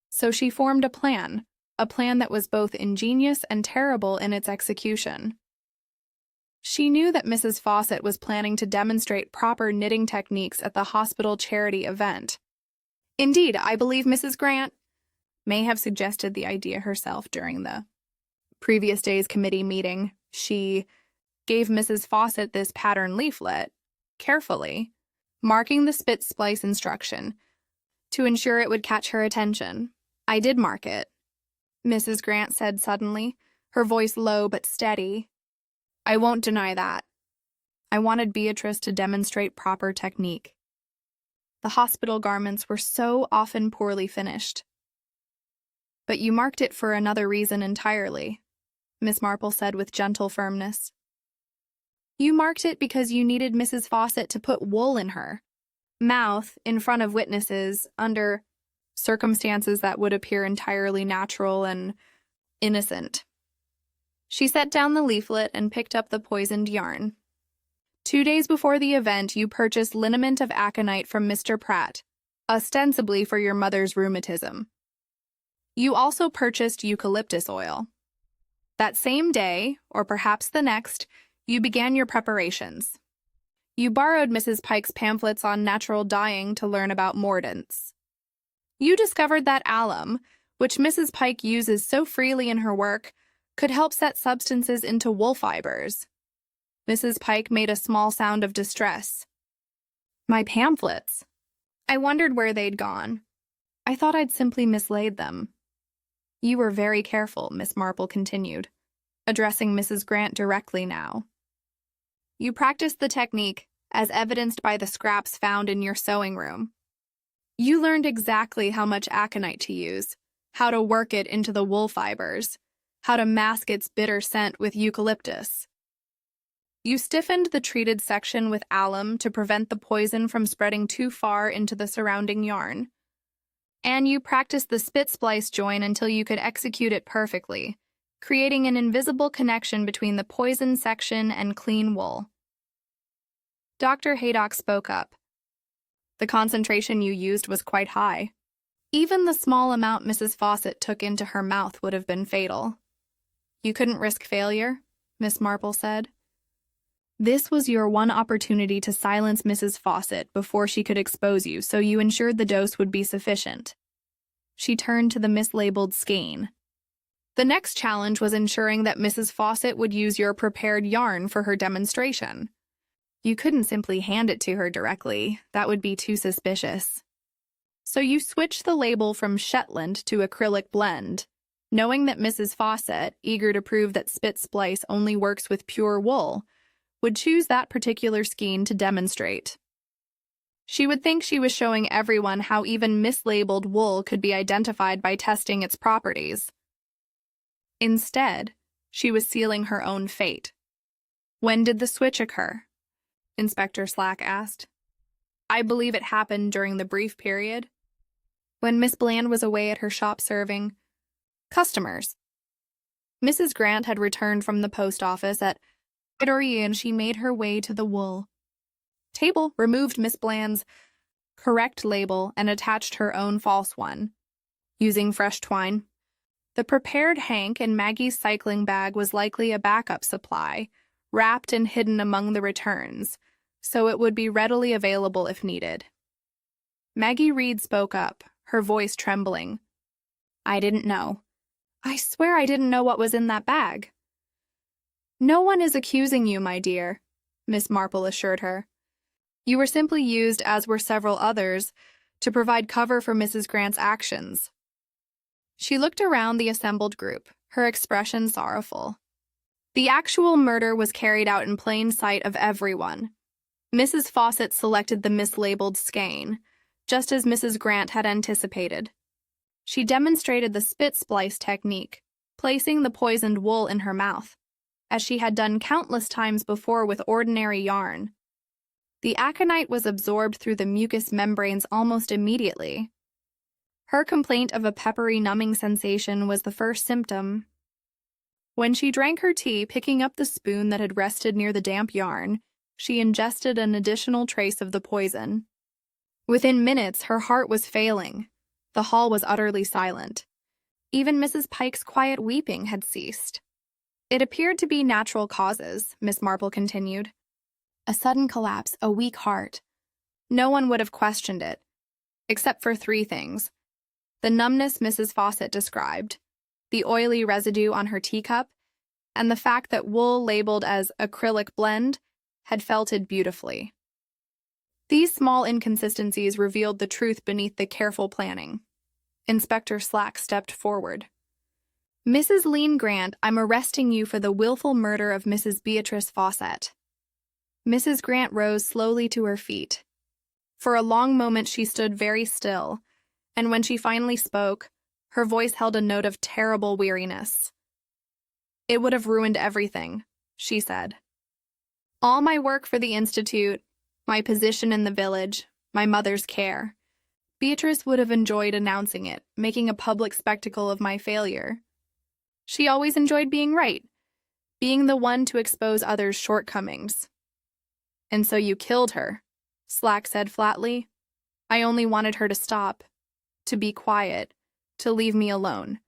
So she formed a plan that was both ingenious and terrible in its execution. She knew that Mrs. Fawcett was planning to demonstrate proper knitting techniques at the hospital charity event. Indeed, I believe Mrs. Grant may have suggested the idea herself during the previous day's committee meeting. She gave Mrs. Fawcett this pattern leaflet, carefully, marking the spit splice instruction, to ensure it would catch her attention. I did mark it, Mrs. Grant said suddenly, her voice low but steady. I won't deny that. I wanted Beatrice to demonstrate proper technique. The hospital garments were so often poorly finished. But you marked it for another reason entirely, Miss Marple said with gentle firmness. You marked it because you needed Mrs. Fawcett to put wool in her mouth in front of witnesses under circumstances that would appear entirely natural and innocent. She set down the leaflet and picked up the poisoned yarn. 2 days before the event, you purchased liniment of aconite from Mr. Pratt, ostensibly for your mother's rheumatism. You also purchased eucalyptus oil. That same day, or perhaps the next, you began your preparations. You borrowed Mrs. Pike's pamphlets on natural dyeing to learn about mordants. You discovered that alum, which Mrs. Pike uses so freely in her work, could help set substances into wool fibers. Mrs. Pike made a small sound of distress. My pamphlets. I wondered where they'd gone. I thought I'd simply mislaid them. You were very careful, Miss Marple continued, addressing Mrs. Grant directly now. You practiced the technique, as evidenced by the scraps found in your sewing room. You learned exactly how much aconite to use, how to work it into the wool fibers, how to mask its bitter scent with eucalyptus. You stiffened the treated section with alum to prevent the poison from spreading too far into the surrounding yarn. And you practiced the spit splice join until you could execute it perfectly, creating an invisible connection between the poison section and clean wool. Dr. Haydock spoke up. The concentration you used was quite high. Even the small amount Mrs. Fawcett took into her mouth would have been fatal. You couldn't risk failure, Miss Marple said. This was your one opportunity to silence Mrs. Fawcett before she could expose you, so you ensured the dose would be sufficient. She turned to the mislabeled skein. The next challenge was ensuring that Mrs. Fawcett would use your prepared yarn for her demonstration. You couldn't simply hand it to her directly. That would be too suspicious. So you switched the label from Shetland to acrylic blend, knowing that Mrs. Fawcett, eager to prove that spit splice only works with pure wool, would choose that particular skein to demonstrate. She would think she was showing everyone how even mislabeled wool could be identified by testing its properties. Instead, she was sealing her own fate. When did the switch occur? Inspector Slack asked. I believe it happened during the brief period when Miss Bland was away at her shop serving customers. Mrs. Grant had returned from the post office at Kittery and she made her way to the wool table, removed Miss Bland's correct label, and attached her own false one, using fresh twine. The prepared hank in Maggie's cycling bag was likely a backup supply, wrapped and hidden among the returns, so it would be readily available if needed. Maggie Reed spoke up, her voice trembling. I didn't know. I swear I didn't know what was in that bag. No one is accusing you, my dear, Miss Marple assured her. You were simply used, as were several others, to provide cover for Mrs. Grant's actions. She looked around the assembled group, her expression sorrowful. The actual murder was carried out in plain sight of everyone. Mrs. Fawcett selected the mislabeled skein, just as Mrs. Grant had anticipated. She demonstrated the spit splice technique, placing the poisoned wool in her mouth, as she had done countless times before with ordinary yarn. The aconite was absorbed through the mucous membranes almost immediately. Her complaint of a peppery numbing sensation was the first symptom. When she drank her tea, picking up the spoon that had rested near the damp yarn, she ingested an additional trace of the poison. Within minutes, her heart was failing. The hall was utterly silent. Even Mrs. Pike's quiet weeping had ceased. It appeared to be natural causes, Miss Marple continued. A sudden collapse, a weak heart. No one would have questioned it, except for three things. The numbness Mrs. Fawcett described, the oily residue on her teacup, and the fact that wool labeled as acrylic blend had felted beautifully. These small inconsistencies revealed the truth beneath the careful planning. Inspector Slack stepped forward. Mrs. Lean Grant, I'm arresting you for the willful murder of Mrs. Beatrice Fawcett. Mrs. Grant rose slowly to her feet. For a long moment she stood very still, and when she finally spoke, her voice held a note of terrible weariness. It would have ruined everything, she said. All my work for the Institute, my position in the village, my mother's care. Beatrice would have enjoyed announcing it, making a public spectacle of my failure. She always enjoyed being right, being the one to expose others' shortcomings. And so you killed her, Slack said flatly. I only wanted her to stop, to be quiet, to leave me alone.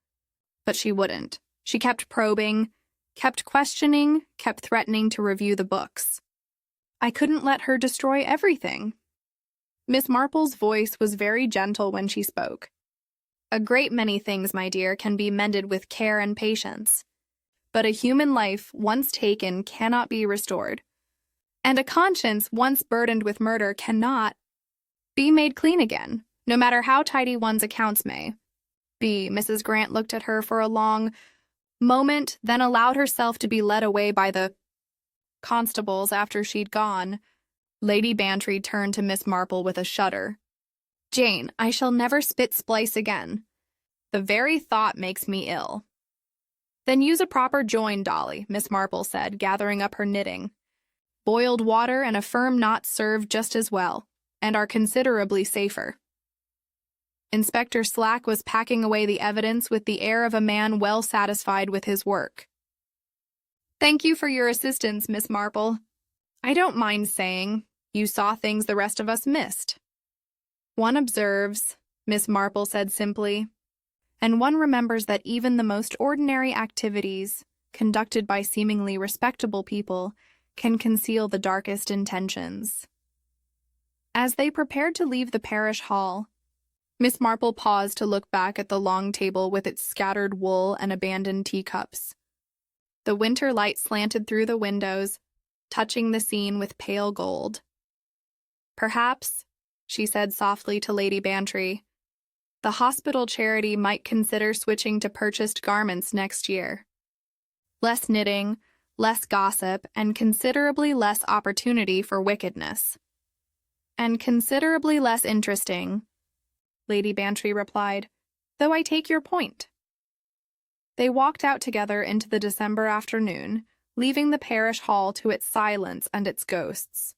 But she wouldn't. She kept probing, kept questioning, kept threatening to review the books. I couldn't let her destroy everything. Miss Marple's voice was very gentle when she spoke. A great many things, my dear, can be mended with care and patience. But a human life, once taken, cannot be restored. And a conscience, once burdened with murder, cannot be made clean again, no matter how tidy one's accounts may be. Mrs. Grant looked at her for a long moment, then allowed herself to be led away by the constables after she'd gone. Lady Bantry turned to Miss Marple with a shudder. Jane, I shall never spit splice again. The very thought makes me ill. Then use a proper join, Dolly, Miss Marple said, gathering up her knitting. Boiled water and a firm knot serve just as well, and are considerably safer. Inspector Slack was packing away the evidence with the air of a man well satisfied with his work. "Thank you for your assistance, Miss Marple. I don't mind saying you saw things the rest of us missed." "One observes," Miss Marple said simply, "and one remembers that even the most ordinary activities, conducted by seemingly respectable people, can conceal the darkest intentions." As they prepared to leave the parish hall, Miss Marple paused to look back at the long table with its scattered wool and abandoned teacups. The winter light slanted through the windows, touching the scene with pale gold. "Perhaps," she said softly to Lady Bantry, "the hospital charity might consider switching to purchased garments next year. Less knitting, less gossip, and considerably less opportunity for wickedness." "And considerably less interesting," Lady Bantry replied, "though I take your point." They walked out together into the December afternoon, leaving the parish hall to its silence and its ghosts.